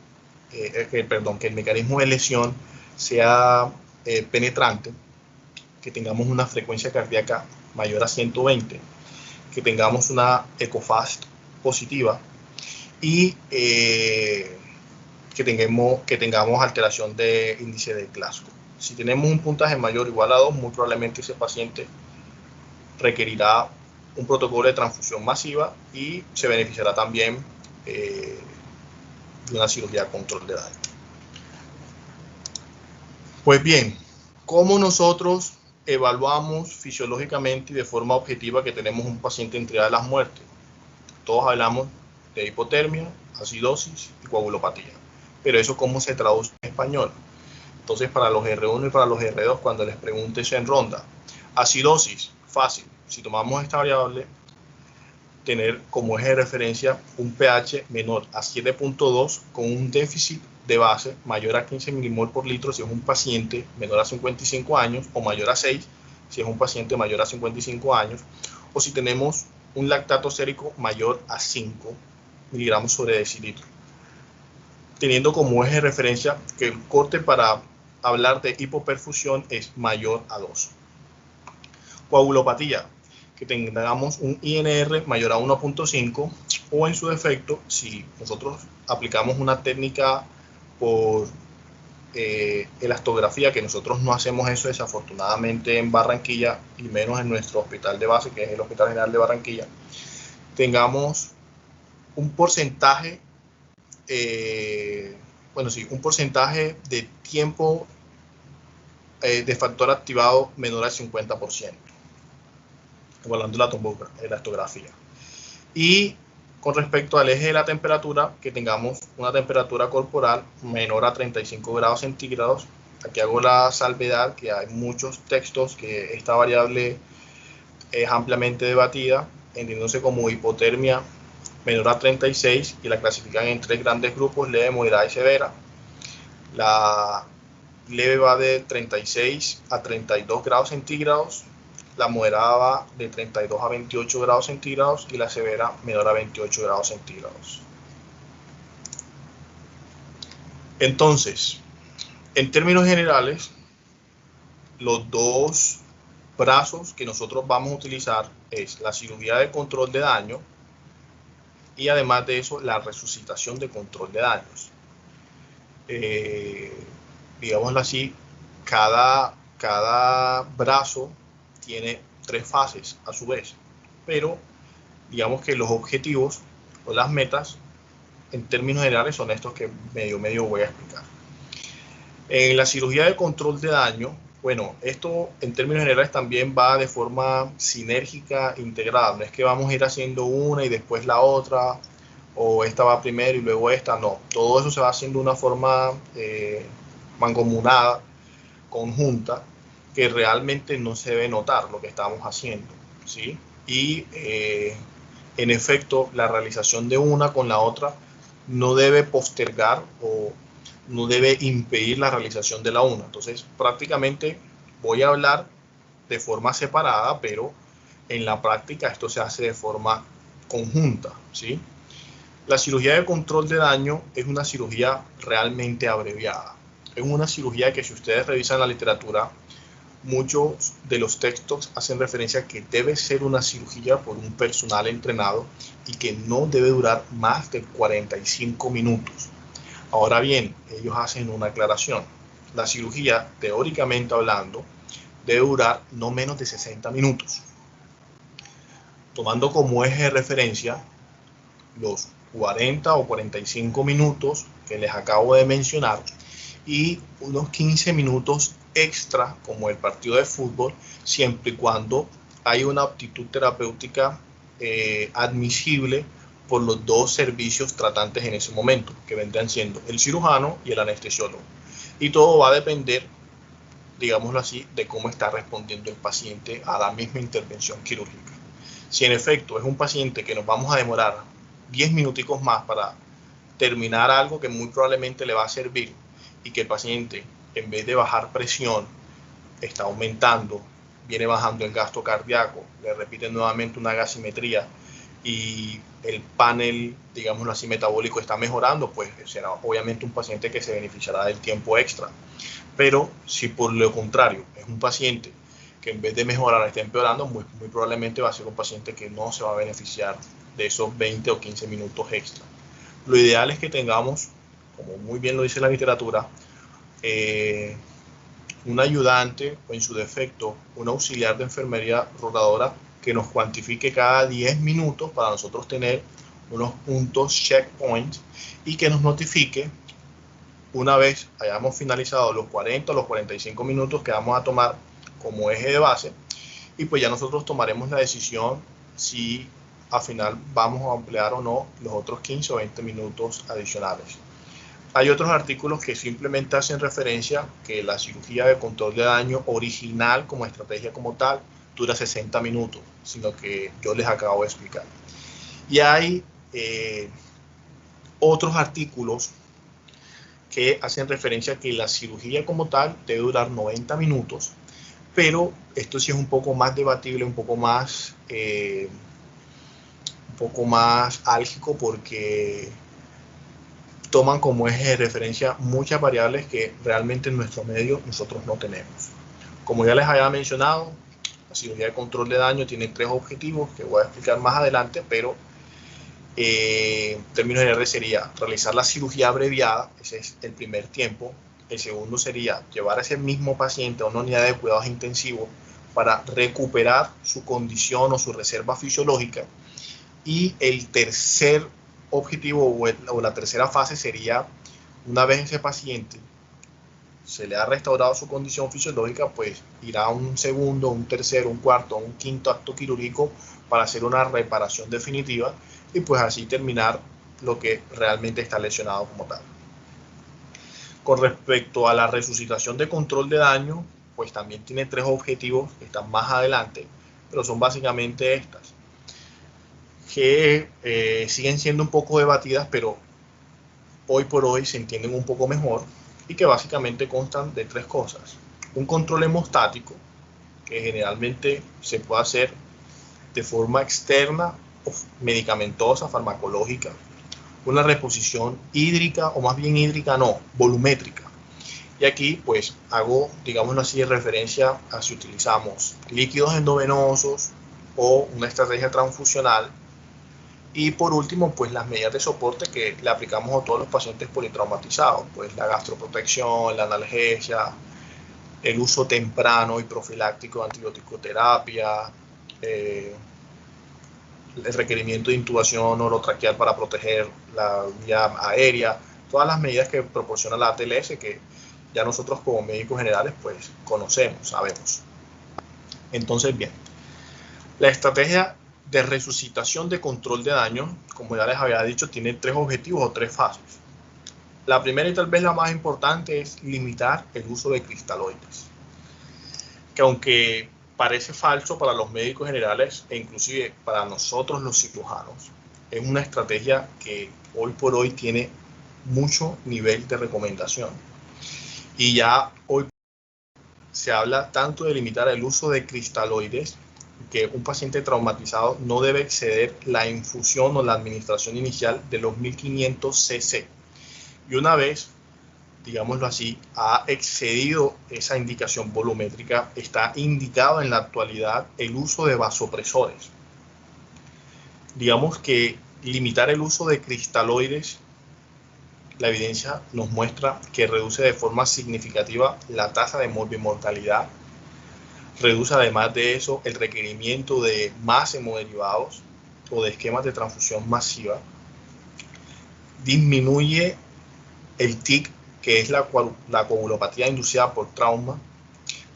S1: que el mecanismo de lesión sea penetrante, que tengamos una frecuencia cardíaca mayor a 120, que tengamos una EcoFast positiva y que tengamos alteración de índice de Glasgow. Si tenemos un puntaje mayor o igual a 2, muy probablemente ese paciente requerirá un protocolo de transfusión masiva y se beneficiará también de una cirugía de control de daño. Pues bien, ¿cómo nosotros evaluamos fisiológicamente y de forma objetiva que tenemos un paciente en triada de las muertes? Todos hablamos de hipotermia, acidosis y coagulopatía. Pero eso, ¿cómo se traduce en español? Entonces, para los R1 y para los R2, cuando les pregunte eso en ronda, acidosis, fácil. Si tomamos esta variable, tener como eje de referencia un pH menor a 7.2 con un déficit de base mayor a 15 milimol por litro si es un paciente menor a 55 años, o mayor a 6 si es un paciente mayor a 55 años, o si tenemos un lactato sérico mayor a 5 miligramos sobre decilitro, teniendo como eje de referencia que el corte para hablar de hipoperfusión es mayor a 2. Coagulopatía, que tengamos un INR mayor a 1.5, o en su defecto, si nosotros aplicamos una técnica por elastografía, que nosotros no hacemos eso desafortunadamente en Barranquilla, y menos en nuestro hospital de base, que es el Hospital General de Barranquilla, tengamos un porcentaje, un porcentaje de tiempo de factor activado menor al 50%, evaluando la elastografía. Y con respecto al eje de la temperatura, que tengamos una temperatura corporal menor a 35 grados centígrados. Aquí hago la salvedad que hay muchos textos que esta variable es ampliamente debatida, entendiéndose como hipotermia menor a 36, y la clasifican en 3 grandes grupos: leve, moderada y severa. La leve va de 36 a 32 grados centígrados, la moderada va de 32 a 28 grados centígrados y la severa menor a 28 grados centígrados. Entonces, en términos generales, los dos brazos que nosotros vamos a utilizar es la cirugía de control de daño y además de eso la resucitación de control de daños. Digámoslo así, cada brazo tiene 3 fases a su vez, pero digamos que los objetivos o las metas en términos generales son estos que medio voy a explicar. En la cirugía de control de daño, bueno, esto en términos generales también va de forma sinérgica, integrada. No es que vamos a ir haciendo una y después la otra, o esta va primero y luego esta, no. Todo eso se va haciendo de una forma mancomunada, conjunta, que realmente no se debe notar lo que estamos haciendo, ¿sí? Y en efecto, la realización de una con la otra no debe postergar o no debe impedir la realización de la una. Entonces, prácticamente voy a hablar de forma separada, pero en la práctica esto se hace de forma conjunta, ¿sí? La cirugía de control de daño es una cirugía realmente abreviada. Es una cirugía que, si ustedes revisan la literatura, muchos de los textos hacen referencia a que debe ser una cirugía por un personal entrenado y que no debe durar más de 45 minutos. Ahora bien, ellos hacen una aclaración. La cirugía, teóricamente hablando, debe durar no menos de 60 minutos. Tomando como eje de referencia los 40 o 45 minutos que les acabo de mencionar y unos 15 minutos extra como el partido de fútbol, siempre y cuando haya una aptitud terapéutica admisible por los dos servicios tratantes en ese momento, que vendrán siendo el cirujano y el anestesiólogo. Y todo va a depender, digámoslo así, de cómo está respondiendo el paciente a la misma intervención quirúrgica. Si en efecto es un paciente que nos vamos a demorar 10 minuticos más para terminar algo que muy probablemente le va a servir y que el paciente, en vez de bajar presión, está aumentando, viene bajando el gasto cardíaco, le repiten nuevamente una gasimetría y el panel, digámoslo así, metabólico está mejorando, pues será obviamente un paciente que se beneficiará del tiempo extra. Pero si por lo contrario es un paciente que en vez de mejorar está empeorando, muy probablemente va a ser un paciente que no se va a beneficiar de esos 20 o 15 minutos extra. Lo ideal es que tengamos, como muy bien lo dice la literatura, un ayudante o en su defecto un auxiliar de enfermería rotadora que nos cuantifique cada 10 minutos para nosotros tener unos puntos checkpoints y que nos notifique una vez hayamos finalizado los 40 o los 45 minutos que vamos a tomar como eje de base, y pues ya nosotros tomaremos la decisión si al final vamos a emplear o no los otros 15 o 20 minutos adicionales. Hay otros artículos que simplemente hacen referencia que la cirugía de control de daño original como estrategia como tal dura 60 minutos, sino que yo les acabo de explicar. Y hay otros artículos que hacen referencia a que la cirugía como tal debe durar 90 minutos, pero esto sí es un poco más debatible, un poco más álgico, porque toman como eje de referencia muchas variables que realmente en nuestro medio nosotros no tenemos. Como ya les había mencionado, la cirugía de control de daño tiene 3 objetivos que voy a explicar más adelante, pero en términos generales sería realizar la cirugía abreviada, ese es el primer tiempo. El segundo sería llevar a ese mismo paciente a una unidad de cuidados intensivos para recuperar su condición o su reserva fisiológica. Y el tercer objetivo o la tercera fase sería, una vez ese paciente se le ha restaurado su condición fisiológica, pues irá a un segundo, un tercero, un cuarto, un quinto acto quirúrgico para hacer una reparación definitiva y pues así terminar lo que realmente está lesionado como tal. Con respecto a la resucitación de control de daño, pues también tiene 3 objetivos que están más adelante, pero son básicamente estas, que siguen siendo un poco debatidas, pero hoy por hoy se entienden un poco mejor y que básicamente constan de 3 cosas. Un control hemostático, que generalmente se puede hacer de forma externa o medicamentosa, farmacológica, una reposición hídrica, o más bien hídrica no, volumétrica. Y aquí pues hago, digámoslo así, referencia a si utilizamos líquidos endovenosos o una estrategia transfusional. Y por último, pues las medidas de soporte que le aplicamos a todos los pacientes politraumatizados, pues la gastroprotección, la analgesia, el uso temprano y profiláctico de antibiótico-terapia, el requerimiento de intubación orotraqueal para proteger la vía aérea, todas las medidas que proporciona la ATLS que ya nosotros como médicos generales pues conocemos, sabemos. Entonces, bien, la estrategia de resucitación de control de daño, como ya les había dicho, tiene tres objetivos o tres fases. La primera y tal vez la más importante es limitar el uso de cristaloides, que aunque parece falso para los médicos generales e inclusive para nosotros los cirujanos, es una estrategia que hoy por hoy tiene mucho nivel de recomendación. Y ya hoy se habla tanto de limitar el uso de cristaloides que un paciente traumatizado no debe exceder la infusión o la administración inicial de los 1500 cc. Y una vez, digámoslo así, ha excedido esa indicación volumétrica, está indicado en la actualidad el uso de vasopresores. Digamos que limitar el uso de cristaloides, la evidencia nos muestra que reduce de forma significativa la tasa de morbimortalidad, reduce además de eso el requerimiento de más hemoderivados o de esquemas de transfusión masiva, disminuye el TIC, que es la coagulopatía inducida por trauma,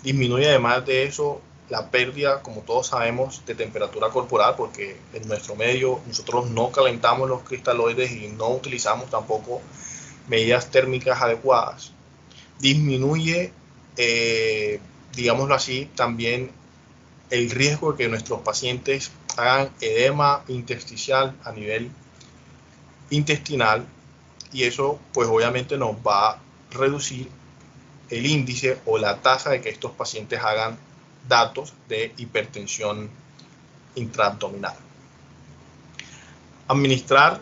S1: disminuye además de eso la pérdida, como todos sabemos, de temperatura corporal, porque en nuestro medio nosotros no calentamos los cristaloides y no utilizamos tampoco medidas térmicas adecuadas. Disminuye, digámoslo así, también el riesgo de que nuestros pacientes hagan edema intersticial a nivel intestinal, y eso pues obviamente nos va a reducir el índice o la tasa de que estos pacientes hagan datos de hipertensión intraabdominal. Administrar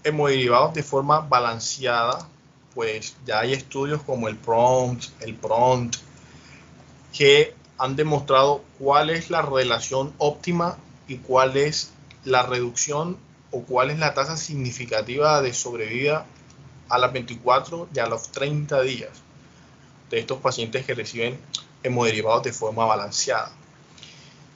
S1: hemoderivados de forma balanceada, pues ya hay estudios como el PRONT, que han demostrado cuál es la relación óptima y cuál es la reducción o cuál es la tasa significativa de sobrevida a las 24 y a los 30 días de estos pacientes que reciben hemoderivados de forma balanceada.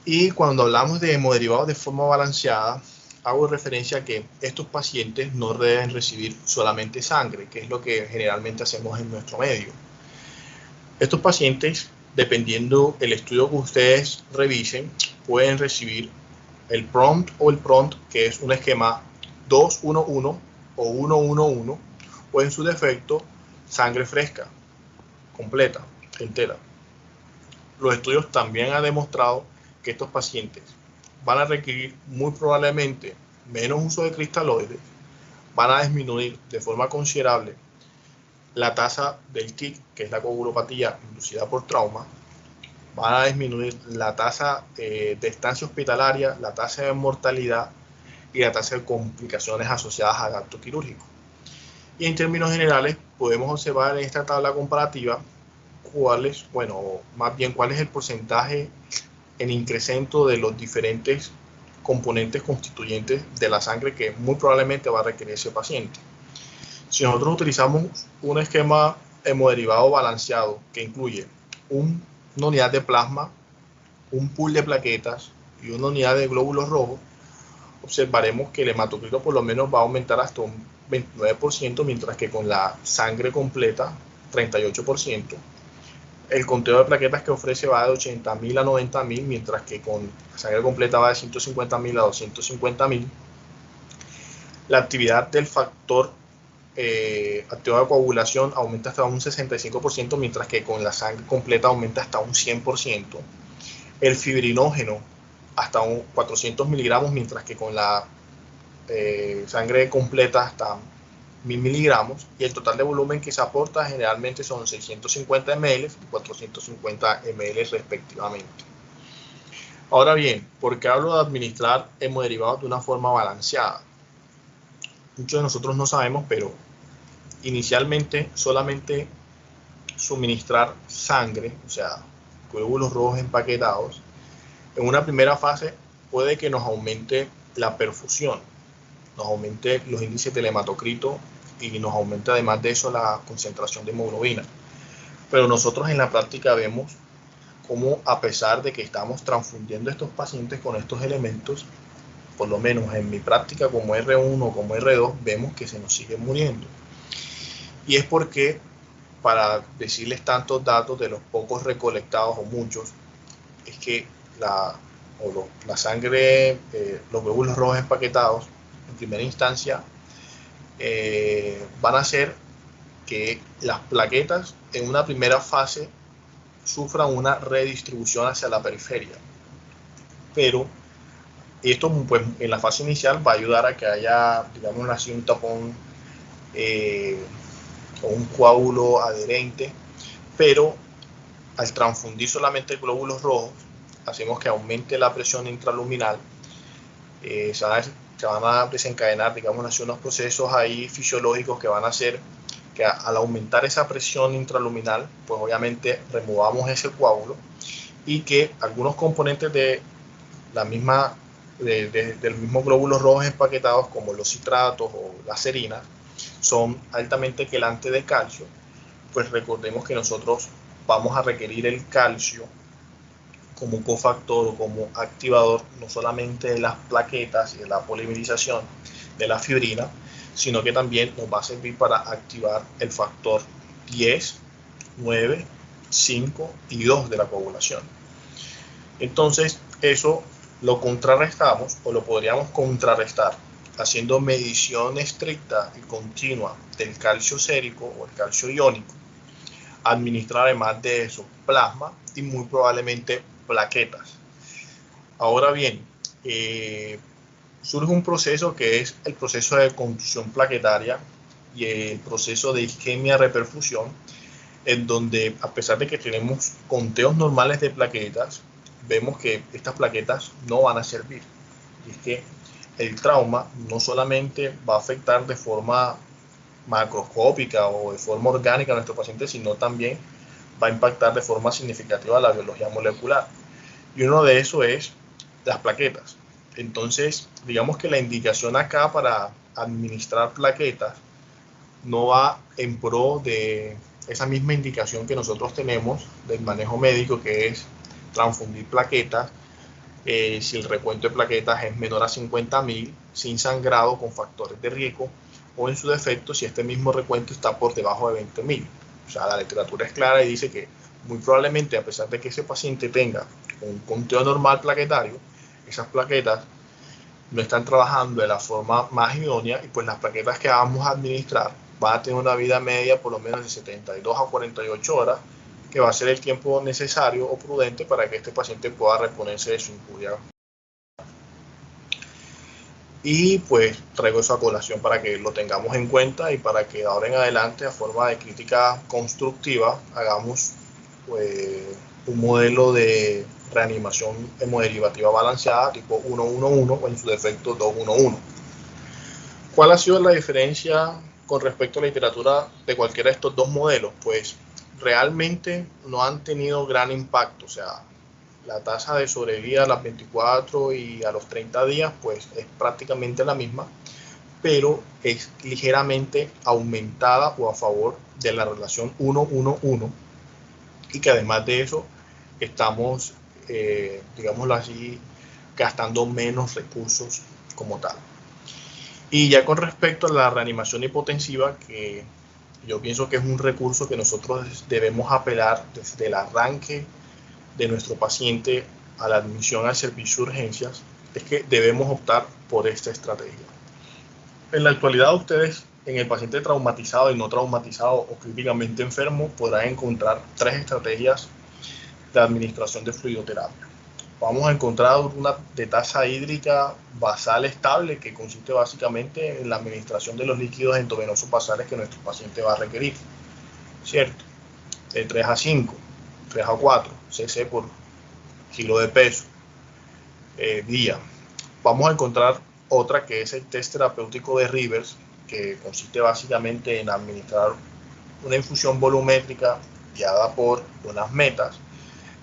S1: Y cuando hablamos de hemoderivados de forma balanceada, hago referencia a que estos pacientes no deben recibir solamente sangre, que es lo que generalmente hacemos en nuestro medio. Estos pacientes, dependiendo del estudio que ustedes revisen, pueden recibir el PRONT o el PRONT, que es un esquema 2-1-1 o 1-1-1, o en su defecto, sangre fresca, completa, entera. Los estudios también han demostrado que estos pacientes van a requerir muy probablemente menos uso de cristaloides, van a disminuir de forma considerable la tasa del TIC, que es la coagulopatía inducida por trauma, van a disminuir la tasa de estancia hospitalaria, la tasa de mortalidad y la tasa de complicaciones asociadas al acto quirúrgico. Y en términos generales podemos observar en esta tabla comparativa cuál es el porcentaje en incremento de los diferentes componentes constituyentes de la sangre que muy probablemente va a requerir ese paciente. Si nosotros utilizamos un esquema hemodiderivado balanceado que incluye una unidad de plasma, un pool de plaquetas y una unidad de glóbulos rojos, observaremos que el hematocrito por lo menos va a aumentar hasta un 29%, mientras que con la sangre completa 38%. El conteo de plaquetas que ofrece va de 80.000 a 90.000, mientras que con sangre completa va de 150.000 a 250.000. La actividad del factor activo de coagulación aumenta hasta un 65%, mientras que con la sangre completa aumenta hasta un 100%. El fibrinógeno hasta un 400 miligramos, mientras que con la sangre completa hasta 1000 miligramos, y el total de volumen que se aporta generalmente son 650 ml y 450 ml respectivamente. Ahora bien, ¿por qué hablo de administrar hemoderivados de una forma balanceada? Muchos de nosotros no sabemos, pero inicialmente solamente suministrar sangre, o sea, glóbulos rojos empaquetados, en una primera fase puede que nos aumente la perfusión, nos aumente los índices del hematocrito y nos aumente además de eso la concentración de hemoglobina. Pero nosotros en la práctica vemos cómo, a pesar de que estamos transfundiendo a estos pacientes con estos elementos, por lo menos en mi práctica como R1 o como R2, vemos que se nos sigue muriendo. Y es porque, para decirles tantos datos de los pocos recolectados o muchos, es que la sangre, los glóbulos rojos empaquetados, en primera instancia, van a hacer que las plaquetas en una primera fase sufran una redistribución hacia la periferia. Pero esto, pues, en la fase inicial va a ayudar a que haya, digamos así, un tapón o un coágulo adherente, pero al transfundir solamente glóbulos rojos, hacemos que aumente la presión intraluminal, se van a desencadenar, digamos así, unos procesos ahí fisiológicos que van a hacer que al aumentar esa presión intraluminal, pues obviamente removamos ese coágulo y que algunos componentes de la misma, del mismo glóbulos rojos empaquetados, como los citratos o las serinas, son altamente quelantes de calcio. Pues recordemos que nosotros vamos a requerir el calcio como cofactor o como activador no solamente de las plaquetas y de la polimerización de la fibrina, sino que también nos va a servir para activar el factor 10, 9, 5 y 2 de la coagulación. Entonces, eso lo contrarrestamos o lo podríamos contrarrestar haciendo medición estricta y continua del calcio sérico o el calcio iónico, administrar además de eso plasma y muy probablemente plaquetas. Ahora bien, surge un proceso que es el proceso de contusión plaquetaria y el proceso de isquemia-reperfusión, en donde, a pesar de que tenemos conteos normales de plaquetas, vemos que estas plaquetas no van a servir. Y es que el trauma no solamente va a afectar de forma macroscópica o de forma orgánica a nuestro paciente, sino también va a impactar de forma significativa la biología molecular. Y uno de eso es las plaquetas. Entonces, digamos que la indicación acá para administrar plaquetas no va en pro de esa misma indicación que nosotros tenemos del manejo médico, que es transfundir plaquetas si el recuento de plaquetas es menor a 50.000, sin sangrado, con factores de riesgo, o en su defecto si este mismo recuento está por debajo de 20.000. O sea, la literatura es clara y dice que muy probablemente, a pesar de que ese paciente tenga un conteo normal plaquetario, esas plaquetas no están trabajando de la forma más idónea y pues las plaquetas que vamos a administrar van a tener una vida media por lo menos de 72 a 48 horas, que va a ser el tiempo necesario o prudente para que este paciente pueda reponerse de su injuria. Y pues traigo eso a colación para que lo tengamos en cuenta y para que ahora en adelante, a forma de crítica constructiva, hagamos un modelo de reanimación hemoderivativa balanceada tipo 1-1-1 o en su defecto 2-1-1. ¿Cuál ha sido la diferencia con respecto a la literatura de cualquiera de estos dos modelos? Pues realmente no han tenido gran impacto. O sea, la tasa de sobrevida a las 24 y a los 30 días pues es prácticamente la misma, pero es ligeramente aumentada o a favor de la relación 1-1-1, y que además de eso estamos, digámoslo así, gastando menos recursos como tal. Y ya con respecto a la reanimación hipotensiva, que yo pienso que es un recurso que nosotros debemos apelar desde el arranque de nuestro paciente a la admisión al servicio de urgencias, es que debemos optar por esta estrategia. En la actualidad, ustedes en el paciente traumatizado y no traumatizado o críticamente enfermo podrán encontrar tres estrategias de administración de fluidoterapia. Vamos a encontrar una de tasa hídrica basal estable, que consiste básicamente en la administración de los líquidos endovenosos basales que nuestro paciente va a requerir, ¿cierto? De 3 a 5, 3 a 4 cc por kilo de peso. día. Vamos a encontrar otra que es el test terapéutico de Rivers, que consiste básicamente en administrar una infusión volumétrica guiada por unas metas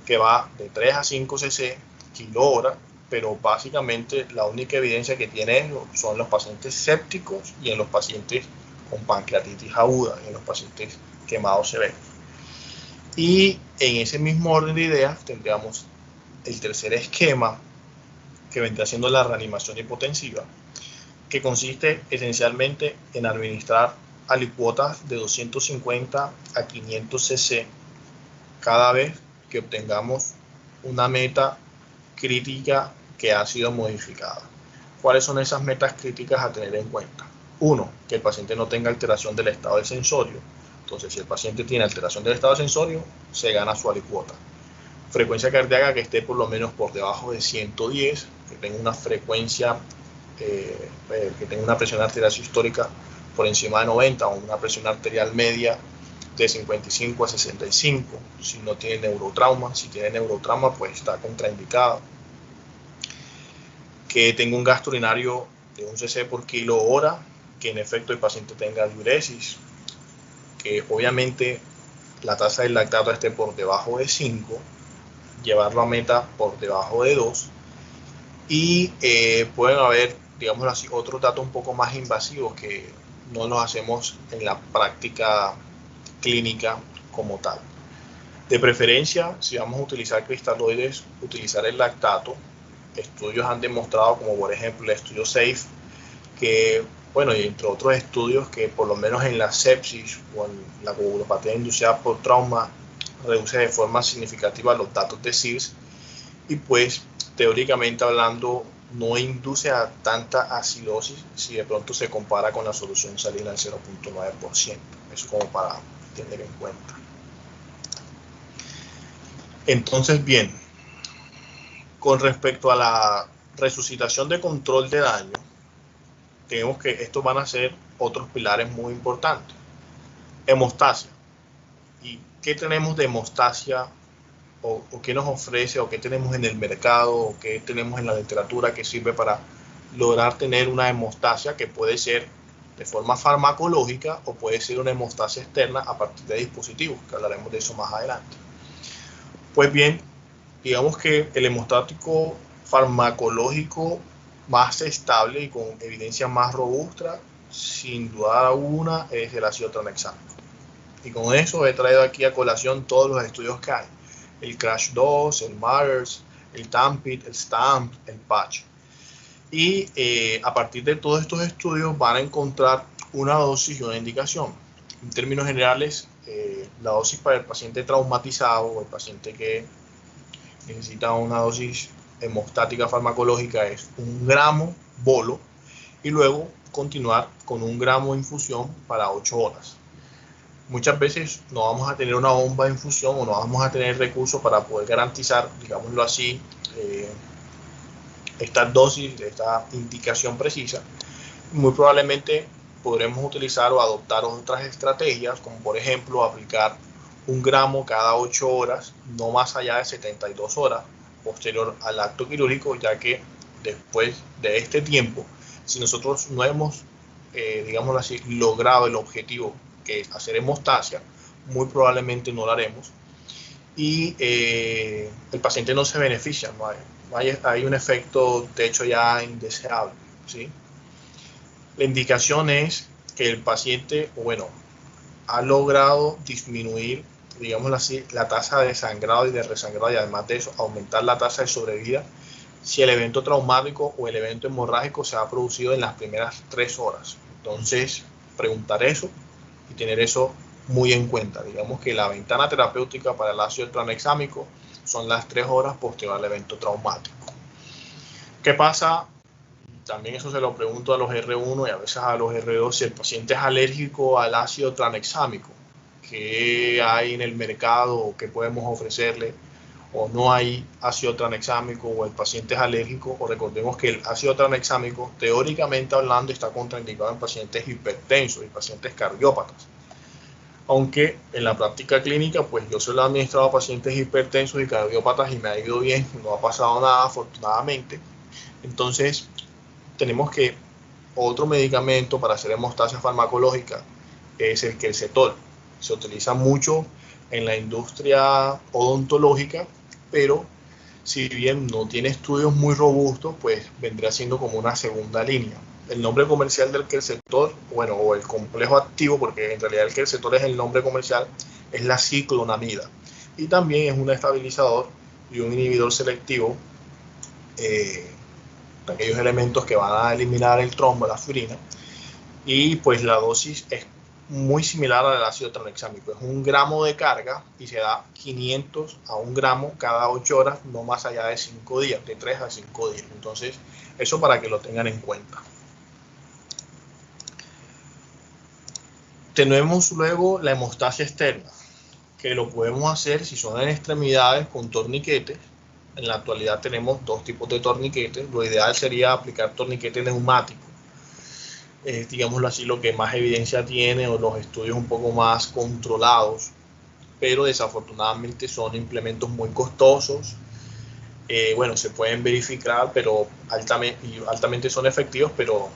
S1: que va de 3 a 5 cc kilo hora, pero básicamente la única evidencia que tiene son en los pacientes sépticos y en los pacientes con pancreatitis aguda, en los pacientes quemados severos. Y en ese mismo orden de ideas tendríamos el tercer esquema, que vendría siendo la reanimación hipotensiva, que consiste esencialmente en administrar alicuotas de 250 a 500 cc cada vez que obtengamos una meta crítica que ha sido modificada. ¿Cuáles son esas metas críticas a tener en cuenta? Uno, que el paciente no tenga alteración del estado del sensorio. Entonces, si el paciente tiene alteración del estado del sensorio, se gana su alicuota. Frecuencia cardíaca que esté por lo menos por debajo de 110, que tenga una frecuencia, que tenga una presión arterial sistólica por encima de 90 o una presión arterial media de 55 a 65, si no tiene neurotrauma. Si tiene neurotrauma, pues está contraindicado. Que tenga un gasto urinario de 1 cc por kilo hora, que en efecto el paciente tenga diuresis, que obviamente la tasa del lactato esté por debajo de 5, llevarlo a meta por debajo de 2, y pueden haber, digamos así, otros datos un poco más invasivos que no los hacemos en la práctica clínica como tal. De preferencia, si vamos a utilizar cristaloides, utilizar el lactato. Estudios han demostrado, como por ejemplo el estudio SAFE, que, bueno, y entre otros estudios, que por lo menos en la sepsis o en la coagulopatía inducida por trauma reduce de forma significativa los datos de SIRS, y pues teóricamente hablando no induce a tanta acidosis si de pronto se compara con la solución salina del 0.9%. Eso como para tener en cuenta. Entonces, bien, con respecto a la resucitación de control de daño, tenemos que estos van a ser otros pilares muy importantes. Hemostasia. ¿Y qué tenemos de hemostasia? O qué nos ofrece, o qué tenemos en el mercado, o qué tenemos en la literatura que sirve para lograr tener una hemostasia, que puede ser de forma farmacológica o puede ser una hemostasia externa a partir de dispositivos, que hablaremos de eso más adelante. Pues bien, digamos que el hemostático farmacológico más estable y con evidencia más robusta, sin duda alguna, es el ácido tranexámico. Y con eso he traído aquí a colación todos los estudios que hay. El CRASH-2, el MATTERS, el TAMPIT, el STAMP, el PATCH. Y a partir de todos estos estudios van a encontrar una dosis y una indicación. En términos generales, la dosis para el paciente traumatizado o el paciente que necesita una dosis hemostática farmacológica es 1 gramo bolo, y luego continuar con 1 gramo de infusión para 8 horas. Muchas veces no vamos a tener una bomba de infusión o no vamos a tener recursos para poder garantizar, digámoslo así, esta dosis, esta indicación precisa. Muy probablemente podremos utilizar o adoptar otras estrategias, como por ejemplo aplicar 1 gramo cada 8 horas, no más allá de 72 horas posterior al acto quirúrgico, ya que después de este tiempo, si nosotros no hemos, digámoslo así, logrado el objetivo, que es hacer hemostasia, muy probablemente no lo haremos, y el paciente no se beneficia, hay un efecto de hecho ya indeseable, ¿sí? La indicación es que el paciente, bueno, ha logrado disminuir, digámoslo así, la tasa de sangrado y de resangrado, y además de eso aumentar la tasa de sobrevida si el evento traumático o el evento hemorrágico se ha producido en las primeras 3 horas. Entonces, preguntar eso y tener eso muy en cuenta. Digamos que la ventana terapéutica para el ácido tranexámico son las 3 horas posterior al evento traumático. ¿Qué pasa? También eso se lo pregunto a los R1 y a veces a los R2, si el paciente es alérgico al ácido tranexámico, ¿qué hay en el mercado o qué podemos ofrecerle? O no hay ácido tranexámico, o el paciente es alérgico, o recordemos que el ácido tranexámico, teóricamente hablando, está contraindicado en pacientes hipertensos y pacientes cardiópatas. aunque en la práctica clínica, pues yo se lo he administrado a pacientes hipertensos y cardiópatas y me ha ido bien, no ha pasado nada afortunadamente. Entonces, tenemos que otro medicamento para hacer hemostasia farmacológica es el quercetor. Se utiliza mucho en la industria odontológica, pero si bien no tiene estudios muy robustos, pues vendría siendo como una segunda línea. El nombre comercial del quercetor, bueno, o el complejo activo, porque en realidad el quercetor es el nombre comercial, es la ciclonamida. Y también es un estabilizador y un inhibidor selectivo de aquellos elementos que van a eliminar el trombo, la furina. Y pues la dosis es muy similar al ácido tranexámico. Es 1 gramo de carga y se da 500 a 1 gramo cada 8 horas, no más allá de 5 días, de 3 a 5 días. Entonces, eso para que lo tengan en cuenta. Tenemos luego la hemostasia externa, que lo podemos hacer si son en extremidades con torniquetes. En la actualidad tenemos 2 tipos de torniquetes. Lo ideal sería aplicar torniquete neumático. Digámoslo así, lo que más evidencia tiene o los estudios un poco más controlados, pero desafortunadamente son implementos muy costosos. Bueno, se pueden verificar, pero altamente son efectivos, pero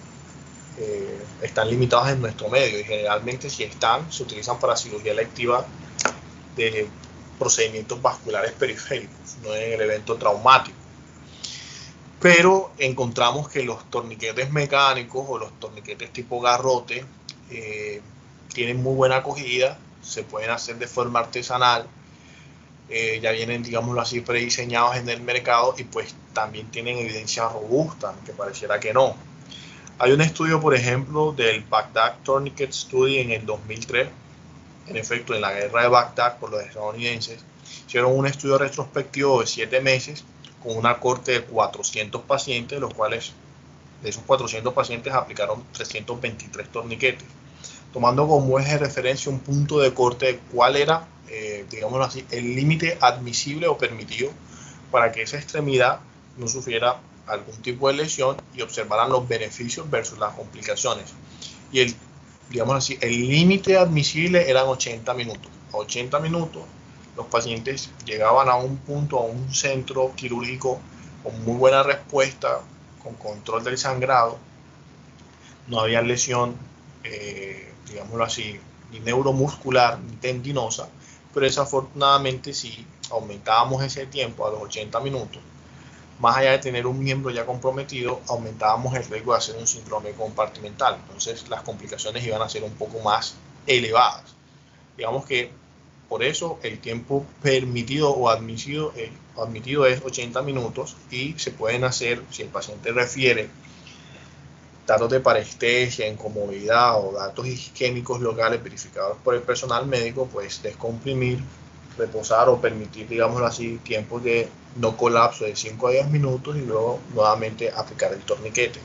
S1: están limitados en nuestro medio y generalmente si están, se utilizan para cirugía electiva de procedimientos vasculares periféricos, no en el evento traumático. Pero encontramos que los torniquetes mecánicos o los torniquetes tipo garrote tienen muy buena acogida, se pueden hacer de forma artesanal, ya vienen, digámoslo así, prediseñados en el mercado y pues también tienen evidencia robusta, que pareciera que no. Hay un estudio, por ejemplo, del Baghdad Tourniquet Study en el 2003, en efecto, en la guerra de Bagdad por los estadounidenses, hicieron un estudio retrospectivo de 7 meses con una corte de 400 pacientes, los cuales de esos 400 pacientes aplicaron 323 torniquetes, tomando como eje de referencia un punto de corte de cuál era, digámoslo así, el límite admisible o permitido para que esa extremidad no sufriera algún tipo de lesión y observaran los beneficios versus las complicaciones. Y digamos así, el límite admisible eran 80 minutos. A 80 minutos los pacientes llegaban a un punto, a un centro quirúrgico con muy buena respuesta, con control del sangrado, no había lesión, digámoslo así, ni neuromuscular ni tendinosa, pero desafortunadamente si aumentábamos ese tiempo a los 80 minutos, más allá de tener un miembro ya comprometido, aumentábamos el riesgo de hacer un síndrome compartimental. Entonces las complicaciones iban a ser un poco más elevadas. Digamos que por eso el tiempo permitido o admitido es 80 minutos y se pueden hacer, si el paciente refiere datos de parestesia, incomodidad o datos isquémicos locales verificados por el personal médico, pues descomprimir, reposar o permitir, digámoslo así, tiempos de no colapso de 5 a 10 minutos y luego nuevamente aplicar el torniquete.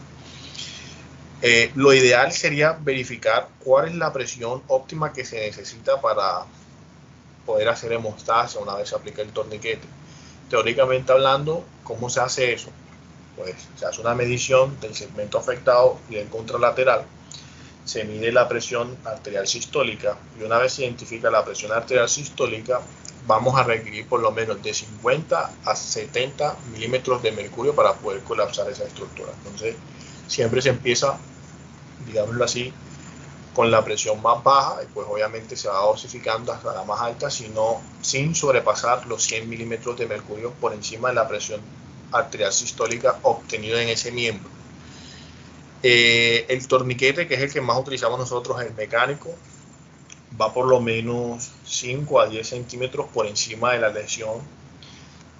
S1: Lo ideal sería verificar cuál es la presión óptima que se necesita para poder hacer hemostasia una vez se aplica el torniquete. Teóricamente hablando, ¿cómo se hace eso? Pues se hace una medición del segmento afectado y del contralateral, se mide la presión arterial sistólica y una vez se identifica la presión arterial sistólica, vamos a requerir por lo menos de 50 a 70 milímetros de mercurio para poder colapsar esa estructura. Entonces, siempre se empieza, digámoslo así, con la presión más baja y pues obviamente se va dosificando hasta la más alta, sino sin sobrepasar los 100 milímetros de mercurio por encima de la presión arterial sistólica obtenida en ese miembro. El torniquete, que es el que más utilizamos nosotros, el mecánico, va por lo menos 5 a 10 centímetros por encima de la lesión.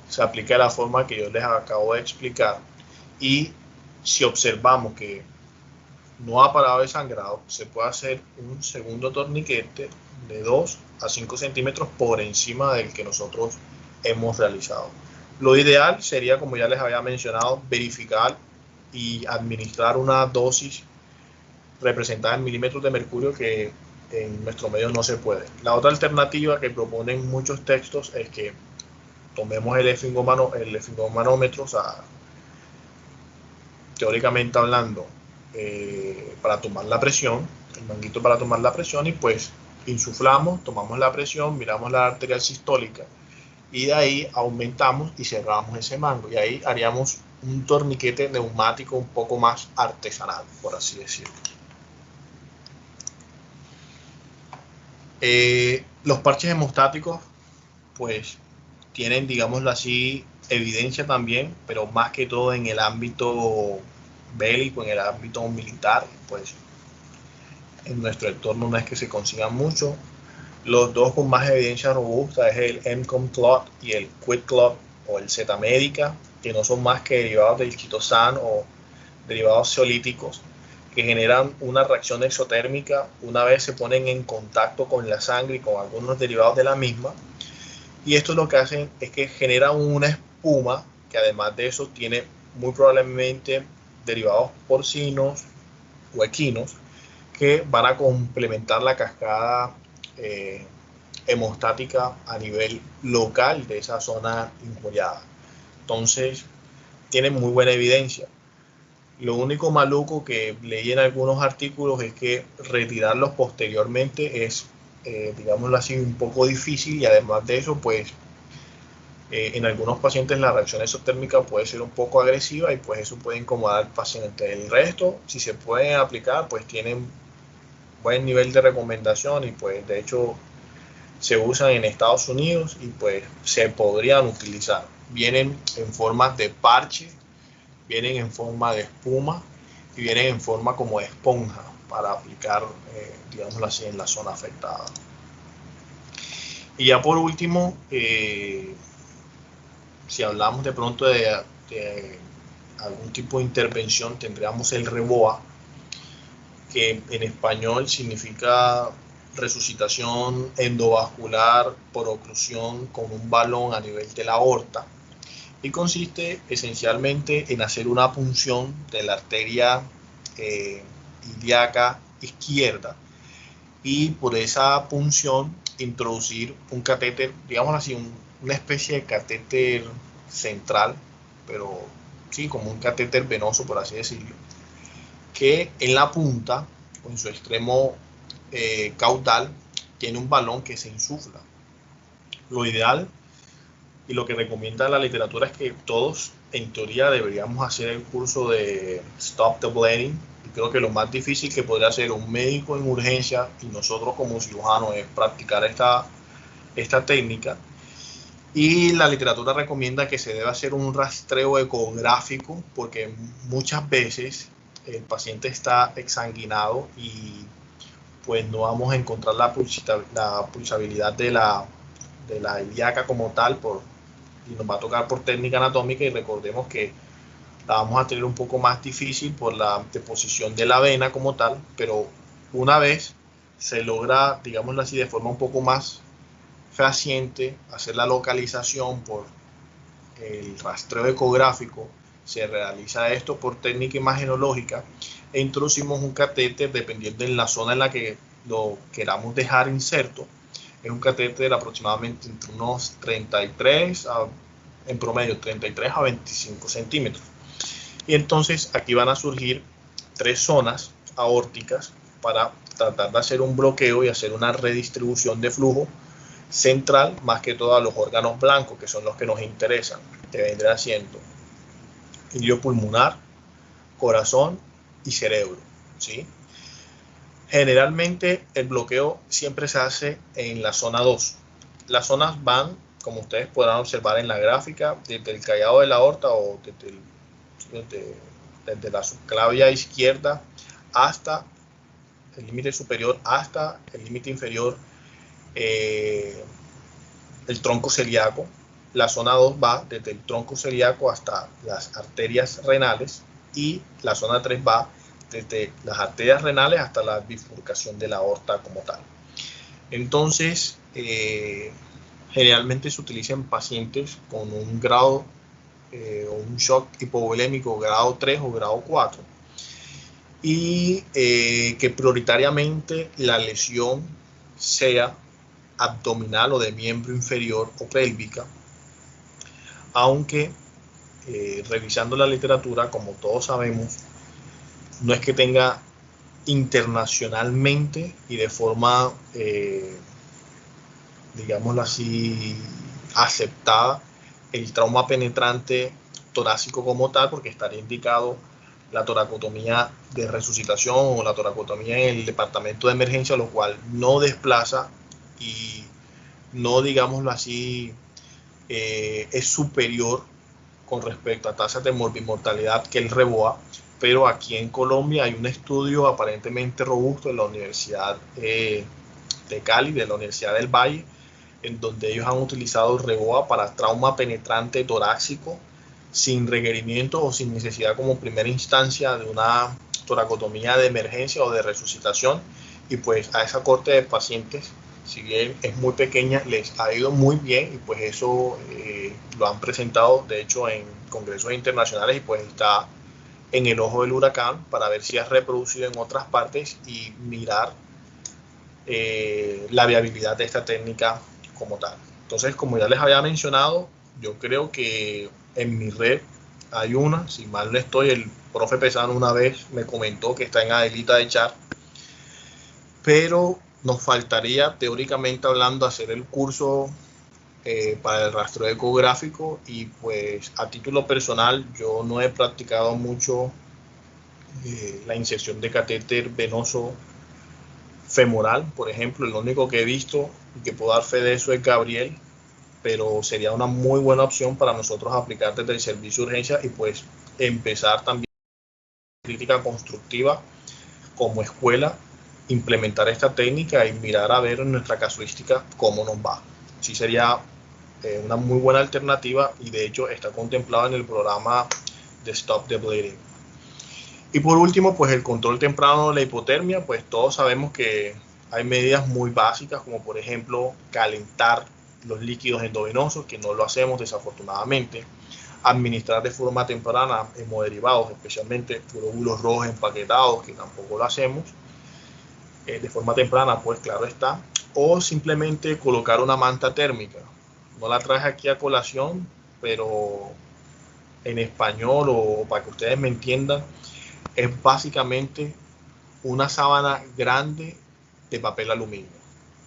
S1: Se aplica de la forma que yo les acabo de explicar y si observamos que no ha parado el sangrado, se puede hacer un segundo torniquete de 2 a 5 centímetros por encima del que nosotros hemos realizado. Lo ideal sería, como ya les había mencionado, verificar y administrar una dosis representada en milímetros de mercurio que en nuestro medio no se puede. La otra alternativa que proponen muchos textos es que tomemos el esfingomanómetro, o sea, teóricamente hablando, para tomar la presión, el manguito para tomar la presión y pues insuflamos, tomamos la presión, miramos la arteria sistólica y de ahí aumentamos y cerramos ese mango. Y ahí haríamos un torniquete neumático un poco más artesanal, por así decirlo. Los parches hemostáticos, pues, tienen, digámoslo así, evidencia también, pero más que todo en el ámbito bélico, en el ámbito militar, pues, en nuestro entorno no es que se consigan mucho. Los dos con más evidencia robusta es el MCOM clot y el Quit clot o el Z-médica, que no son más que derivados del chitosan o derivados zeolíticos que generan una reacción exotérmica una vez se ponen en contacto con la sangre y con algunos derivados de la misma. Y esto lo que hacen es que generan una espuma que además de eso tiene muy probablemente derivados porcinos o equinos que van a complementar la cascada hemostática a nivel local de esa zona injuriada. Entonces, tienen muy buena evidencia. Lo único maluco que leí en algunos artículos es que retirarlos posteriormente es, digámoslo así, un poco difícil y además de eso, pues, en algunos pacientes la reacción exotérmica puede ser un poco agresiva y pues eso puede incomodar al paciente. El resto, si se pueden aplicar, pues tienen buen nivel de recomendación y pues de hecho se usan en Estados Unidos y pues se podrían utilizar. Vienen en forma de parche, vienen en forma de espuma y vienen en forma como de esponja para aplicar, digámoslo así, en la zona afectada. Y ya por último, si hablamos de pronto de algún tipo de intervención, tendríamos el REBOA, que en español significa resucitación endovascular por oclusión con un balón a nivel de la aorta y consiste esencialmente en hacer una punción de la arteria ilíaca izquierda y por esa punción introducir un catéter, digamos así, una especie de catéter central, pero sí, como un catéter venoso, por así decirlo, que en la punta o en su extremo caudal tiene un balón que se insufla. Lo ideal y lo que recomienda la literatura es que todos en teoría deberíamos hacer el curso de Stop the Bleeding, y creo que lo más difícil que podría hacer un médico en urgencia y nosotros como cirujanos es practicar esta técnica. Y la literatura recomienda que se debe hacer un rastreo ecográfico porque muchas veces el paciente está exsanguinado y pues no vamos a encontrar la pulsabilidad de la ilíaca como tal y nos va a tocar por técnica anatómica y recordemos que la vamos a tener un poco más difícil por la deposición de la vena como tal, pero una vez se logra, digámoslo así, de forma un poco más fehaciente hacer la localización por el rastreo ecográfico, se realiza esto por técnica imagenológica e introducimos un catéter dependiendo de la zona en la que lo queramos dejar inserto. Es un catéter aproximadamente entre unos 33 en promedio 33 a 25 centímetros. Y entonces aquí van a surgir 3 zonas aórticas para tratar de hacer un bloqueo y hacer una redistribución de flujo central, más que todo a los órganos blancos, que son los que nos interesan, que vendrá siendo ilio pulmonar, corazón y cerebro, ¿sí? Generalmente el bloqueo siempre se hace en la zona 2. Las zonas van, como ustedes podrán observar en la gráfica, desde el callado de la aorta o desde la subclavia izquierda hasta el límite superior, hasta el límite inferior, el tronco celíaco. La zona 2 va desde el tronco celíaco hasta las arterias renales y la zona 3 va desde las arterias renales hasta la bifurcación de la aorta como tal. Entonces, generalmente se utiliza en pacientes con un grado o un shock hipovolémico grado 3 o grado 4 y que prioritariamente la lesión sea abdominal o de miembro inferior o pélvica, aunque revisando la literatura, como todos sabemos, no es que tenga internacionalmente y de forma, digámoslo así, aceptada el trauma penetrante torácico como tal, porque estaría indicado la toracotomía de resucitación o la toracotomía en el departamento de emergencia, lo cual no desplaza y no, digámoslo así, es superior con respecto a tasas de morbimortalidad que el REBOA, pero aquí en Colombia hay un estudio aparentemente robusto de la Universidad de Cali, de la Universidad del Valle, en donde ellos han utilizado el REBOA para trauma penetrante torácico sin requerimiento o sin necesidad como primera instancia de una toracotomía de emergencia o de resucitación, y pues a esa corte de pacientes, si bien es muy pequeña, les ha ido muy bien, y pues eso lo han presentado de hecho en congresos internacionales, y pues está en el ojo del huracán para ver si es reproducido en otras partes y mirar la viabilidad de esta técnica como tal. Entonces, como ya les había mencionado, yo creo que en mi red hay una, si mal no estoy, el profe Pesano una vez me comentó que está en Adelita de Char, pero nos faltaría, teóricamente hablando, hacer el curso para el rastreo ecográfico, y pues a título personal yo no he practicado mucho la inserción de catéter venoso femoral, por ejemplo. El único que he visto y que puedo dar fe de eso es Gabriel, pero sería una muy buena opción para nosotros aplicar desde el servicio de urgencia, y pues empezar también crítica constructiva como escuela, implementar esta técnica y mirar a ver en nuestra casuística cómo nos va. Sí sería una muy buena alternativa, y de hecho está contemplado en el programa de Stop the Bleeding. Y por último, pues el control temprano de la hipotermia. Pues todos sabemos que hay medidas muy básicas, como por ejemplo calentar los líquidos endovenosos, que no lo hacemos desafortunadamente, administrar de forma temprana hemoderivados, especialmente glóbulos rojos empaquetados, que tampoco lo hacemos de forma temprana, pues claro está, o simplemente colocar una manta térmica. No la traje aquí a colación, pero en español, o para que ustedes me entiendan, es básicamente una sábana grande de papel aluminio.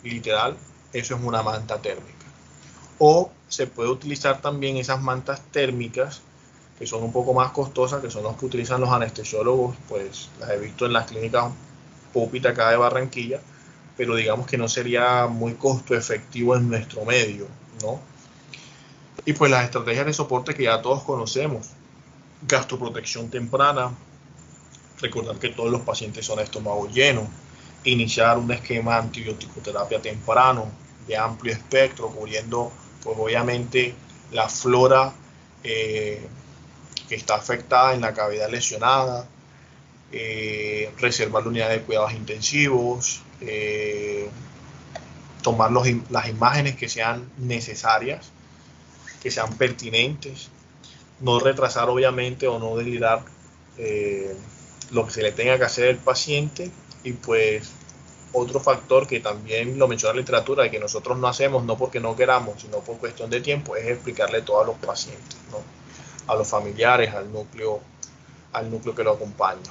S1: Literal, eso es una manta térmica. O se puede utilizar también esas mantas térmicas que son un poco más costosas, que son las que utilizan los anestesiólogos, pues las he visto en las clínicas Púpita acá de Barranquilla, pero digamos que no sería muy costo efectivo en nuestro medio, ¿no? Y pues las estrategias de soporte que ya todos conocemos: gastroprotección temprana, recordar que todos los pacientes son a estómago lleno, iniciar un esquema de antibiótico-terapia temprano de amplio espectro, cubriendo pues obviamente la flora que está afectada en la cavidad lesionada, reservar la unidad de cuidados intensivos, tomar las imágenes que sean necesarias, que sean pertinentes, no retrasar obviamente o no delirar lo que se le tenga que hacer al paciente. Y pues otro factor que también lo menciona la literatura, de que nosotros no hacemos, no porque no queramos, sino por cuestión de tiempo, es explicarle todo a los pacientes, ¿no? A los familiares, al núcleo que lo acompaña.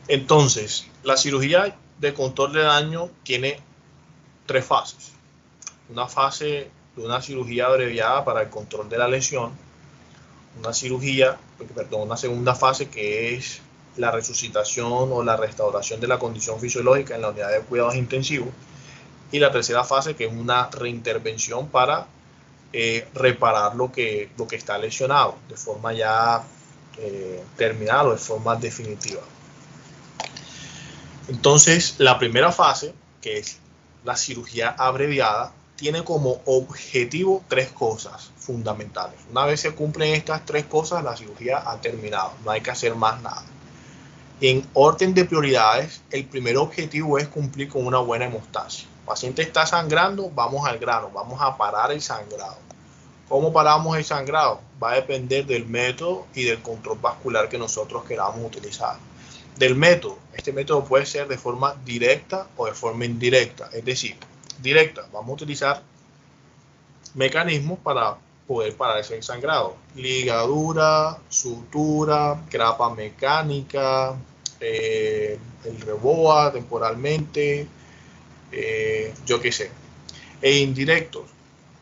S1: Entonces, la cirugía de control de daño tiene tres fases. Una fase de una cirugía abreviada para el control de la lesión, una segunda fase que es la resucitación o la restauración de la condición fisiológica en la unidad de cuidados intensivos, y la tercera fase que es una reintervención para reparar lo que está lesionado de forma ya terminal o de forma definitiva. Entonces, la primera fase, que es la cirugía abreviada, tiene como objetivo tres cosas fundamentales. Una vez se cumplen estas tres cosas, la cirugía ha terminado, no hay que hacer más nada. En orden de prioridades, el primer objetivo es cumplir con una buena hemostasia. El paciente está sangrando, vamos al grano, vamos a parar el sangrado. ¿Cómo paramos el sangrado? Va a depender del método y del control vascular que nosotros queramos utilizar. Del método, este método puede ser de forma directa o de forma indirecta. Es decir, directa, vamos a utilizar mecanismos para poder parar ese sangrado: ligadura, sutura, grapa mecánica, el reboa temporalmente, yo qué sé. E indirectos,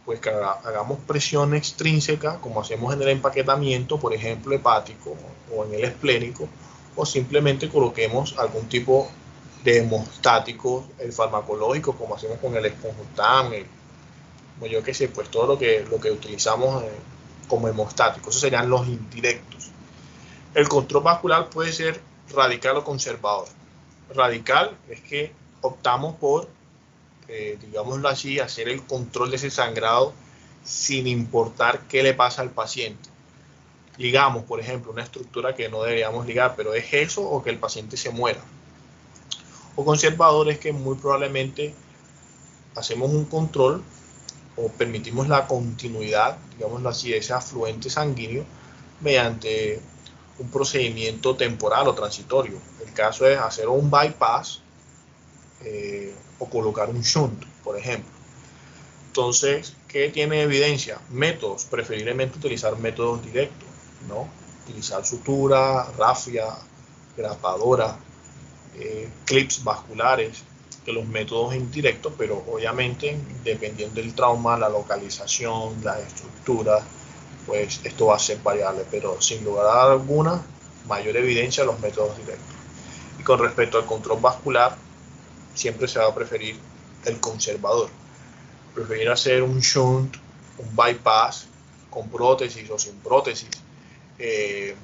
S1: pues que hagamos presión extrínseca, como hacemos en el empaquetamiento, por ejemplo, hepático o en el esplénico, o simplemente coloquemos algún tipo de hemostático, el farmacológico, como hacemos con el esponjután, yo qué sé, pues todo lo que utilizamos como hemostático. Esos serían los indirectos. El control vascular puede ser radical o conservador. Radical es que optamos por, digámoslo así, hacer el control de ese sangrado sin importar qué le pasa al paciente. Ligamos, por ejemplo, una estructura que no deberíamos ligar, pero es eso o que el paciente se muera. O conservador es que muy probablemente hacemos un control o permitimos la continuidad, digámoslo así, de ese afluente sanguíneo mediante un procedimiento temporal o transitorio. El caso es hacer un bypass o colocar un shunt, por ejemplo. Entonces, ¿qué tiene evidencia? Métodos, preferiblemente utilizar métodos directos, ¿no? Utilizar sutura, rafia, grapadora, clips vasculares, que los métodos indirectos, pero obviamente dependiendo del trauma, la localización, la estructura, pues esto va a ser variable, pero sin lugar a alguna, mayor evidencia los métodos directos. Y con respecto al control vascular, siempre se va a preferir el conservador. Preferir hacer un shunt, un bypass, con prótesis o sin prótesis.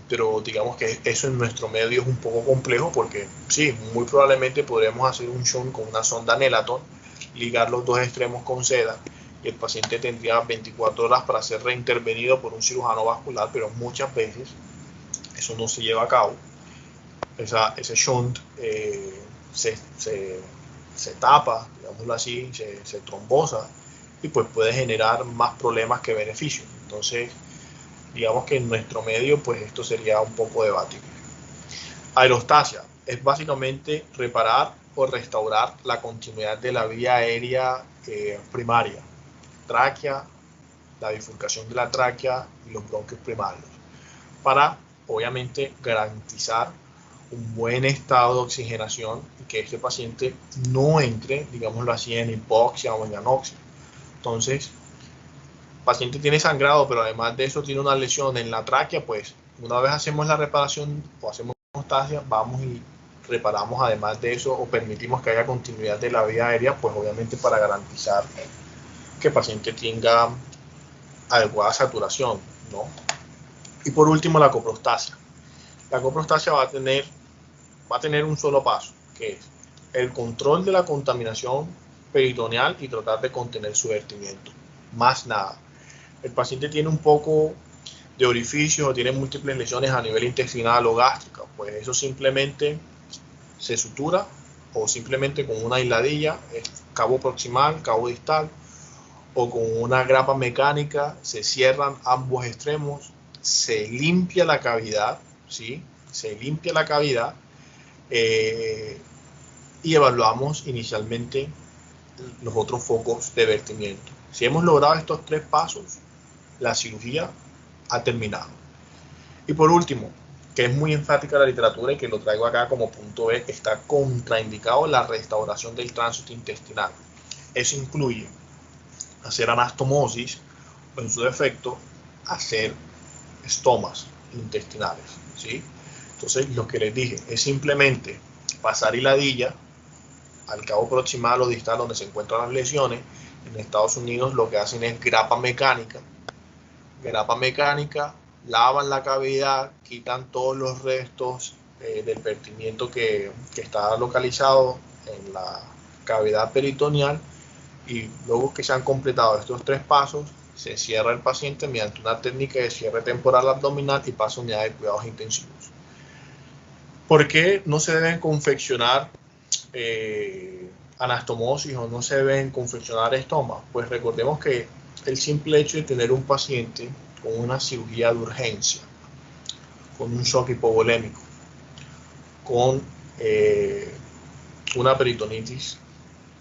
S1: Pero digamos que eso en nuestro medio es un poco complejo porque sí, muy probablemente podremos hacer un shunt con una sonda Nelaton, ligar los dos extremos con seda y el paciente tendría 24 horas para ser reintervenido por un cirujano vascular, pero muchas veces eso no se lleva a cabo. Ese shunt se tapa, digámoslo así, se trombosa y pues puede generar más problemas que beneficios. Entonces, digamos que en nuestro medio, pues esto sería un poco debatible. Aerostasia es básicamente reparar o restaurar la continuidad de la vía aérea primaria, tráquea, la bifurcación de la tráquea y los bronquios primarios, para obviamente garantizar un buen estado de oxigenación y que este paciente no entre, digámoslo así, en hipoxia o en anoxia. Entonces, el paciente tiene sangrado, pero además de eso tiene una lesión en la tráquea, pues una vez hacemos la reparación o hacemos hemostasia, vamos y reparamos además de eso o permitimos que haya continuidad de la vía aérea, pues obviamente para garantizar que el paciente tenga adecuada saturación, ¿no? Y por último, la coprostasia. La coprostasia va a tener un solo paso, que es el control de la contaminación peritoneal y tratar de contener su vertimiento. Más nada. El paciente tiene un poco de orificios o tiene múltiples lesiones a nivel intestinal o gástrica, pues eso simplemente se sutura o simplemente con una aisladilla, cabo proximal, cabo distal, o con una grapa mecánica se cierran ambos extremos, se limpia la cavidad, ¿sí? Se limpia la cavidad y evaluamos inicialmente los otros focos de vertimiento. Si hemos logrado estos tres pasos, la cirugía ha terminado. Y por último, que es muy enfática la literatura y que lo traigo acá como punto B, está contraindicado la restauración del tránsito intestinal. Eso incluye hacer anastomosis o en su defecto hacer estomas intestinales, ¿sí? Entonces lo que les dije es simplemente pasar hiladilla al cabo proximal o distal donde se encuentran las lesiones. En Estados Unidos lo que hacen es grapa mecánica, lavan la cavidad, quitan todos los restos del vertimiento que está localizado en la cavidad peritoneal y luego que se han completado estos tres pasos, se cierra el paciente mediante una técnica de cierre temporal abdominal y pasa a unidad de cuidados intensivos. ¿Por qué no se deben confeccionar anastomosis o no se deben confeccionar estomas? Pues recordemos que el simple hecho de tener un paciente con una cirugía de urgencia, con un shock hipovolémico, con una peritonitis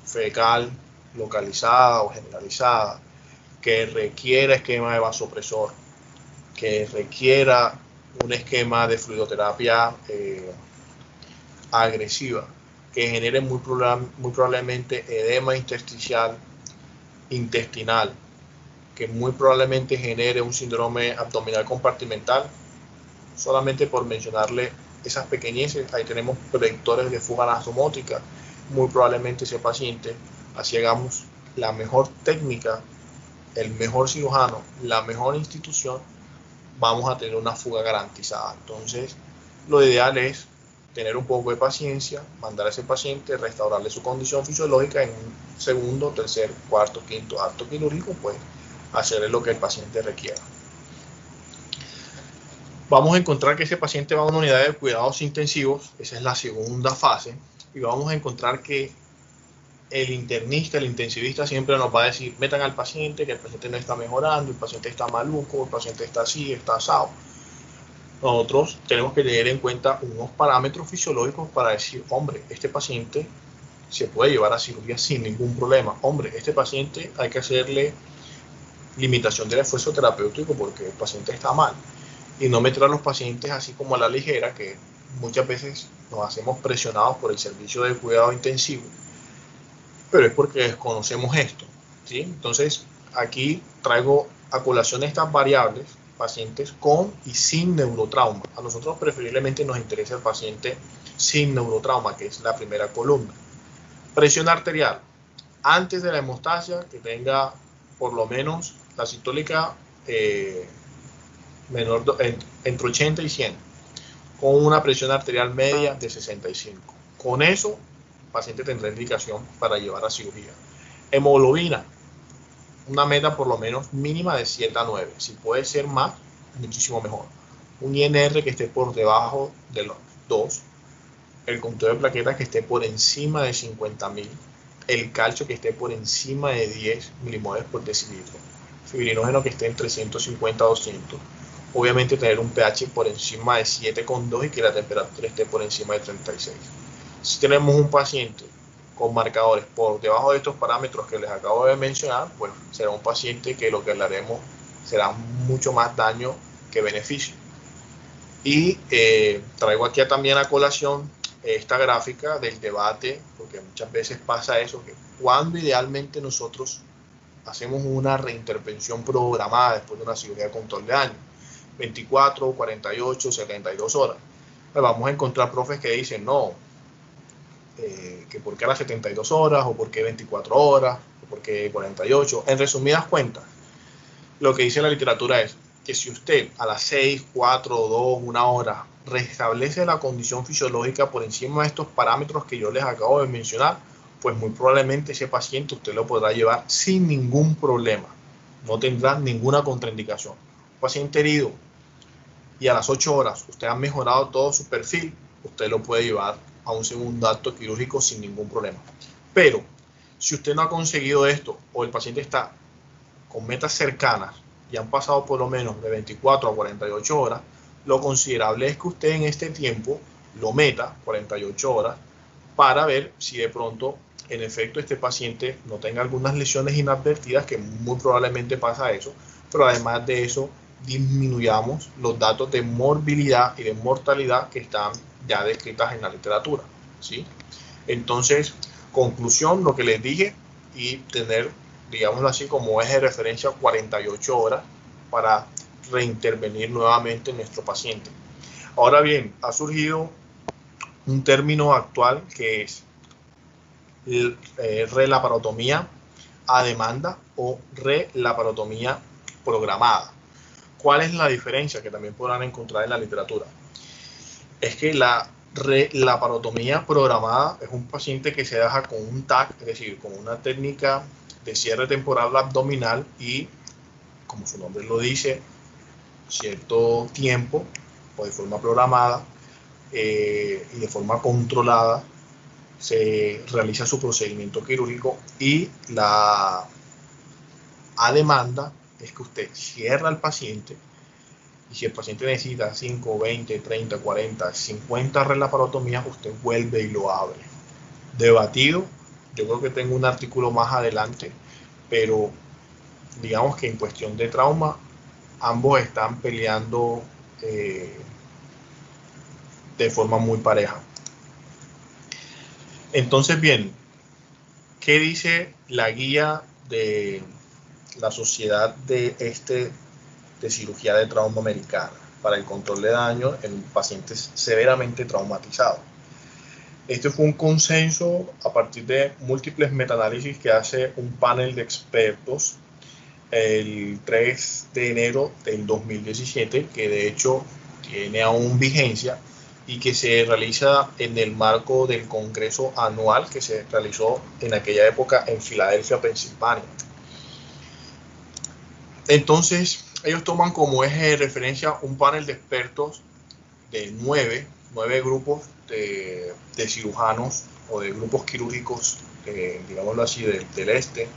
S1: fecal localizada o generalizada, que requiera esquema de vasopresor, que requiera un esquema de fluidoterapia agresiva, que genere muy probablemente edema intestinal, que muy probablemente genere un síndrome abdominal compartimental, solamente por mencionarle esas pequeñeces. Ahí tenemos predictores de fuga nasomótica. Muy probablemente ese paciente, así hagamos la mejor técnica, el mejor cirujano, la mejor institución, vamos a tener una fuga garantizada. Entonces, lo ideal es tener un poco de paciencia, mandar a ese paciente, restaurarle su condición fisiológica en un segundo, tercer, cuarto, quinto acto quirúrgico, pues hacerle lo que el paciente requiera. Vamos a encontrar que ese paciente va a una unidad de cuidados intensivos, esa es la segunda fase, y vamos a encontrar que el internista, el intensivista siempre nos va a decir, metan al paciente, que el paciente no está mejorando, el paciente está maluco, el paciente está así, está asado. Nosotros tenemos que tener en cuenta unos parámetros fisiológicos para decir, hombre, este paciente se puede llevar a cirugía sin ningún problema. Hombre, este paciente hay que hacerle limitación del esfuerzo terapéutico porque el paciente está mal. Y no meter a los pacientes así como a la ligera, que muchas veces nos hacemos presionados por el servicio de cuidado intensivo, pero es porque desconocemos esto, ¿sí? Entonces, aquí traigo a colación estas variables, pacientes con y sin neurotrauma. A nosotros preferiblemente nos interesa el paciente sin neurotrauma, que es la primera columna. Presión arterial, antes de la hemostasia, que tenga por lo menos la sistólica entre 80 y 100, con una presión arterial media de 65. Con eso, el paciente tendrá indicación para llevar a cirugía. Hemoglobina, una meta por lo menos mínima de 7 a 9. Si puede ser más, muchísimo mejor. Un INR que esté por debajo de los 2. El conteo de plaquetas que esté por encima de 50.000. El calcio que esté por encima de 10 milimoles por decilitro. Fibrinógeno que esté entre 150 a 200. Obviamente tener un pH por encima de 7,2 y que la temperatura esté por encima de 36. Si tenemos un paciente con marcadores por debajo de estos parámetros que les acabo de mencionar, pues será un paciente que lo que le haremos será mucho más daño que beneficio. Y traigo aquí también a colación esta gráfica del debate, porque muchas veces pasa eso, que cuando idealmente nosotros hacemos una reintervención programada después de una cirugía de control de daño, 24, 48, 72 horas. Pues vamos a encontrar profes que dicen, no, que por qué a las 72 horas, o por qué 24 horas, o por qué 48. En resumidas cuentas, lo que dice la literatura es que si usted a las 6, 4, 2, 1 hora restablece la condición fisiológica por encima de estos parámetros que yo les acabo de mencionar, pues muy probablemente ese paciente usted lo podrá llevar sin ningún problema. No tendrá ninguna contraindicación. Un paciente herido y a las 8 horas usted ha mejorado todo su perfil, usted lo puede llevar a un segundo acto quirúrgico sin ningún problema. Pero si usted no ha conseguido esto o el paciente está con metas cercanas y han pasado por lo menos de 24 a 48 horas, lo considerable es que usted en este tiempo lo meta 48 horas para ver si de pronto en efecto este paciente no tenga algunas lesiones inadvertidas, que muy probablemente pasa eso, pero además de eso disminuyamos los datos de morbilidad y de mortalidad que están ya descritas en la literatura, ¿sí? Entonces, conclusión, lo que les dije, y tener, digámoslo así, como eje de referencia 48 horas para reintervenir nuevamente en nuestro paciente. Ahora bien, ha surgido un término actual que es relaparotomía a demanda o relaparotomía programada. ¿Cuál es la diferencia que también podrán encontrar en la literatura? Es que la laparotomía programada es un paciente que se deja con un TAC, es decir, con una técnica de cierre temporal abdominal y, como su nombre lo dice, cierto tiempo o de forma programada y de forma controlada se realiza su procedimiento quirúrgico, y la a demanda es que usted cierra al paciente y si el paciente necesita 5, 20, 30, 40, 50 relaparotomías, usted vuelve y lo abre. Debatido, yo creo que tengo un artículo más adelante, pero digamos que en cuestión de trauma ambos están peleando de forma muy pareja. Entonces, bien, ¿qué dice la guía de la Sociedad de Cirugía de Trauma Americana para el control de daño en pacientes severamente traumatizados? Este fue un consenso a partir de múltiples metaanálisis que hace un panel de expertos el 3 de enero del 2017, que de hecho tiene aún vigencia y que se realiza en el marco del Congreso Anual que se realizó en aquella época en Filadelfia, Pensilvania. Entonces, ellos toman como eje de referencia un panel de expertos de nueve grupos de cirujanos o de grupos quirúrgicos, digámoslo así, del este.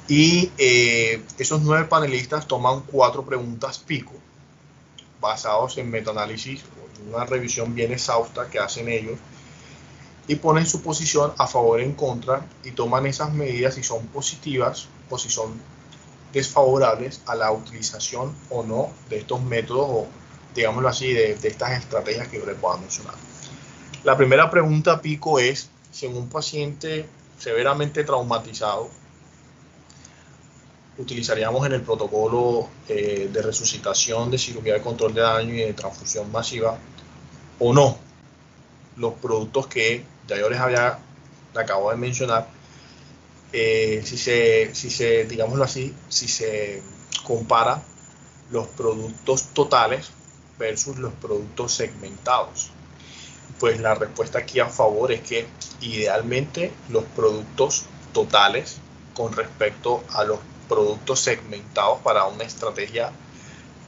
S1: Y esos 9 panelistas toman 4 preguntas pico, basados en metaanálisis, una revisión bien exhausta que hacen ellos, y ponen su posición a favor o en contra y toman esas medidas si son positivas o si son desfavorables a la utilización o no de estos métodos o, digámoslo así, de estas estrategias que yo les puedo mencionar. La primera pregunta pico es si en un paciente severamente traumatizado utilizaríamos en el protocolo de resucitación, de cirugía de control de daño y de transfusión masiva o no los productos que ya yo les acabo de mencionar. Si se, digámoslo así, si se compara los productos totales versus los productos segmentados. Pues la respuesta aquí a favor es que idealmente los productos totales con respecto a los productos segmentados para una estrategia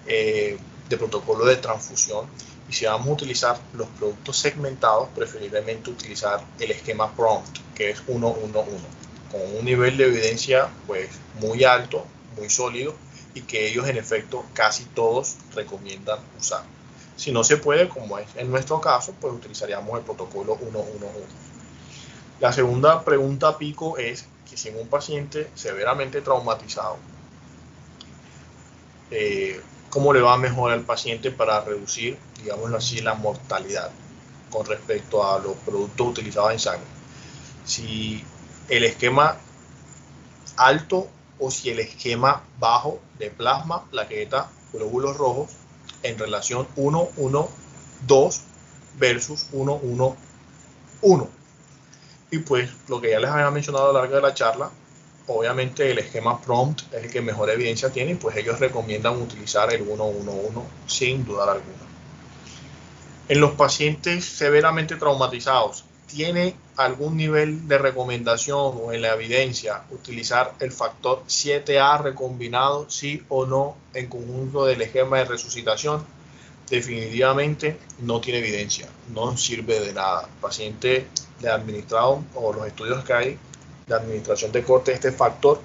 S1: de protocolo de transfusión. Y si vamos a utilizar los productos segmentados, preferiblemente utilizar el esquema PROMPT, que es 1-1-1, con un nivel de evidencia pues muy alto, muy sólido, y que ellos en efecto casi todos recomiendan usar. Si no se puede, como es en nuestro caso, pues utilizaríamos el protocolo 1-1-1. La segunda pregunta pico es que si en un paciente severamente traumatizado, ¿cómo le va a mejorar al paciente para reducir, digámoslo así, la mortalidad con respecto a los productos utilizados en sangre? Si el esquema alto o si el esquema bajo de plasma, plaqueta, glóbulos rojos en relación 1-1-2 versus 1-1-1. Y pues lo que ya les había mencionado a lo largo de la charla, obviamente el esquema PROMPT es el que mejor evidencia tiene y pues ellos recomiendan utilizar el 1-1-1 sin dudar alguna. En los pacientes severamente traumatizados, ¿tiene algún nivel de recomendación o en la evidencia utilizar el factor 7A recombinado, sí o no, en conjunto del esquema de resucitación? Definitivamente no tiene evidencia, no sirve de nada. El paciente le administrado o los estudios que hay de administración de corte de este factor,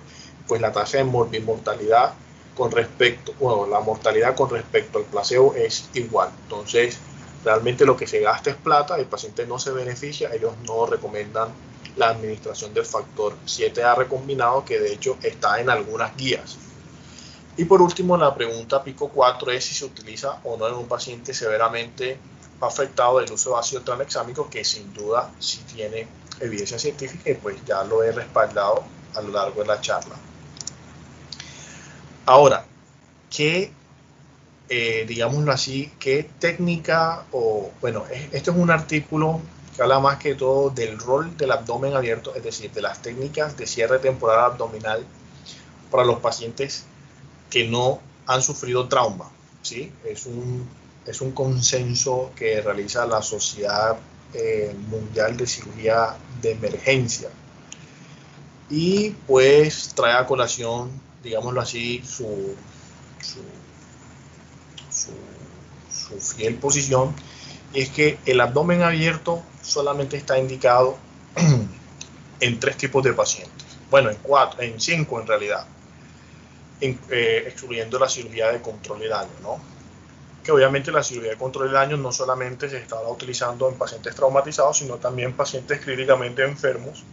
S1: pues la tasa de mortalidad con respecto, bueno, la mortalidad con respecto al placebo es igual. Entonces, realmente lo que se gasta es plata, el paciente no se beneficia, ellos no recomiendan la administración del factor 7A recombinado, que de hecho está en algunas guías. Y por último, la pregunta pico 4 es si se utiliza o no en un paciente severamente afectado del uso de ácido tranexámico, que sin duda sí tiene evidencia científica y pues ya lo he respaldado a lo largo de la charla. Ahora, ¿qué, digámoslo así, qué técnica o, bueno, esto es un artículo que habla más que todo del rol del abdomen abierto, es decir, de las técnicas de cierre temporal abdominal para los pacientes que no han sufrido trauma, ¿sí? Es un consenso que realiza la Sociedad Mundial de Cirugía de Emergencia y pues trae a colación, digámoslo así, su fiel posición, y es que el abdomen abierto solamente está indicado en 3 tipos de pacientes, bueno, en 5 en realidad, excluyendo la cirugía de control de daño, ¿no? Que obviamente la cirugía de control de daño no solamente se estaba utilizando en pacientes traumatizados, sino también pacientes críticamente enfermos,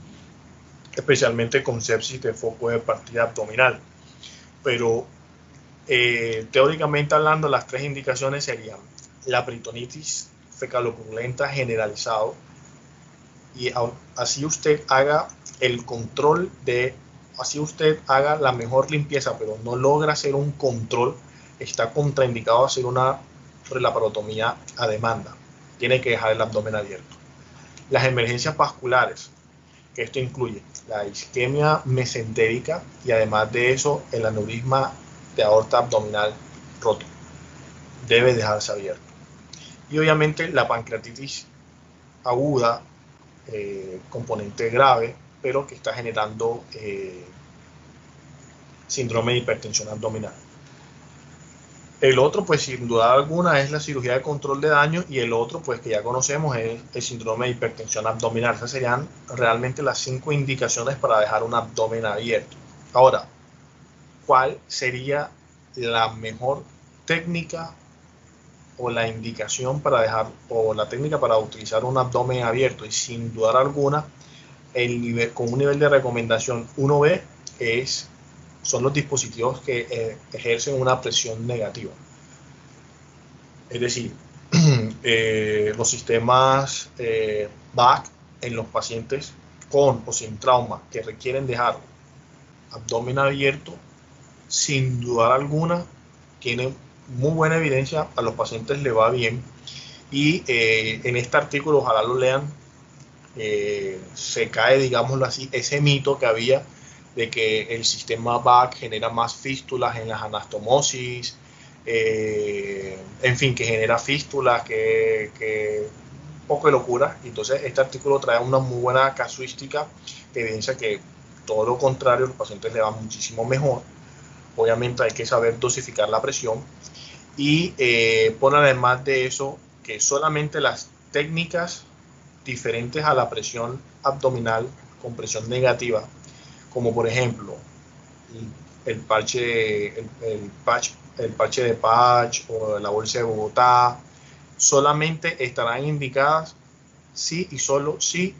S1: especialmente con sepsis de foco de partida abdominal. Pero teóricamente hablando, las 3 indicaciones serían la peritonitis fecalopurulenta generalizado, y así usted haga el control de, así usted haga la mejor limpieza, pero no logra hacer un control, está contraindicado hacer una laparotomía a demanda. Tiene que dejar el abdomen abierto. Las emergencias vasculares, que esto incluye la isquemia mesentérica y además de eso el aneurisma de aorta abdominal roto, debe dejarse abierto. Y obviamente la pancreatitis aguda, componente grave, pero que está generando síndrome de hipertensión abdominal. El otro, pues sin duda alguna, es la cirugía de control de daño, y el otro, pues que ya conocemos, es el síndrome de hipertensión abdominal. Esas serían realmente las 5 indicaciones para dejar un abdomen abierto. Ahora, ¿cuál sería la mejor técnica o la indicación para dejar, o la técnica para utilizar un abdomen abierto? Y sin duda alguna, con un nivel de recomendación 1B son los dispositivos que ejercen una presión negativa. Es decir, los sistemas BAC en los pacientes con o sin trauma que requieren dejar abdomen abierto, sin duda alguna, tienen muy buena evidencia, a los pacientes le va bien. Y en este artículo, ojalá lo lean, se cae, digámoslo así, ese mito que había de que el sistema BAC genera más fístulas en las anastomosis, en fin, que genera fístulas, que un poco de locura. Entonces este artículo trae una muy buena casuística que evidencia que todo lo contrario, los pacientes le van muchísimo mejor. Obviamente hay que saber dosificar la presión y pone además de eso que solamente las técnicas diferentes a la presión abdominal con presión negativa, como por ejemplo el parche de Patch o la bolsa de Bogotá, solamente estarán indicadas si y solo si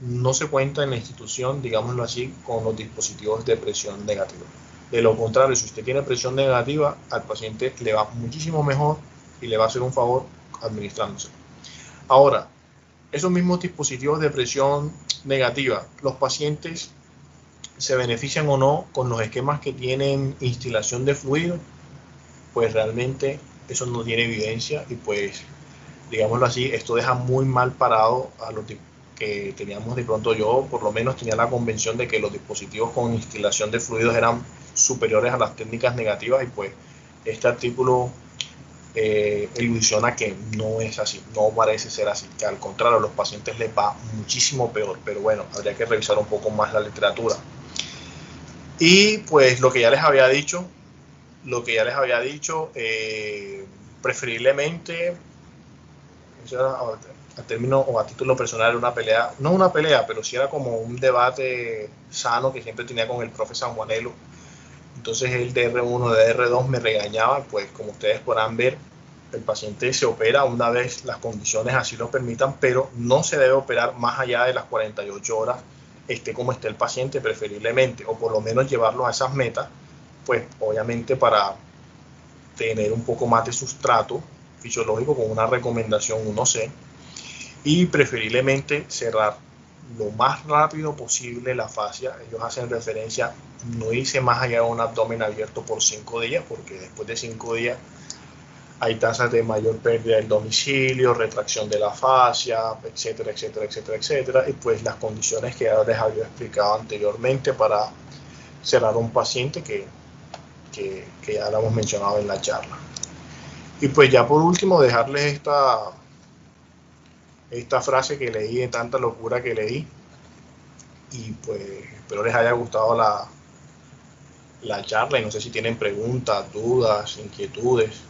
S1: no se cuenta en la institución, digámoslo así, con los dispositivos de presión negativa. De lo contrario, si usted tiene presión negativa, al paciente le va muchísimo mejor y le va a hacer un favor administrándose. Ahora, esos mismos dispositivos de presión negativa, los pacientes se benefician o no con los esquemas que tienen instilación de fluido, pues realmente eso no tiene evidencia, y pues digámoslo así, esto deja muy mal parado a los que teníamos. De pronto yo por lo menos tenía la convención de que los dispositivos con instilación de fluidos eran superiores a las técnicas negativas, y pues este artículo ilusiona que no es así, no parece ser así, que al contrario, a los pacientes les va muchísimo peor. Pero bueno, habría que revisar un poco más la literatura. Y pues lo que ya les había dicho, preferiblemente, a término o a título personal, una pelea, no una pelea, pero sí era como un debate sano que siempre tenía con el profe San Juanelo. Entonces el DR1, DR2 me regañaba, pues como ustedes podrán ver, el paciente se opera una vez las condiciones así lo permitan, pero no se debe operar más allá de las 48 horas, esté como esté el paciente, preferiblemente, o por lo menos llevarlo a esas metas, pues obviamente para tener un poco más de sustrato fisiológico con una recomendación 1C, y preferiblemente cerrar lo más rápido posible la fascia. Ellos hacen referencia no irse más allá de un abdomen abierto por 5 días, porque después de 5 días hay tasas de mayor pérdida del domicilio, retracción de la fascia, etcétera, etcétera, etcétera, etcétera. Y pues las condiciones que ya les había explicado anteriormente para cerrar un paciente que ya lo hemos mencionado en la charla. Y pues ya por último, dejarles esta frase que leí, de tanta locura que leí, y pues espero les haya gustado la charla, y no sé si tienen preguntas, dudas, inquietudes.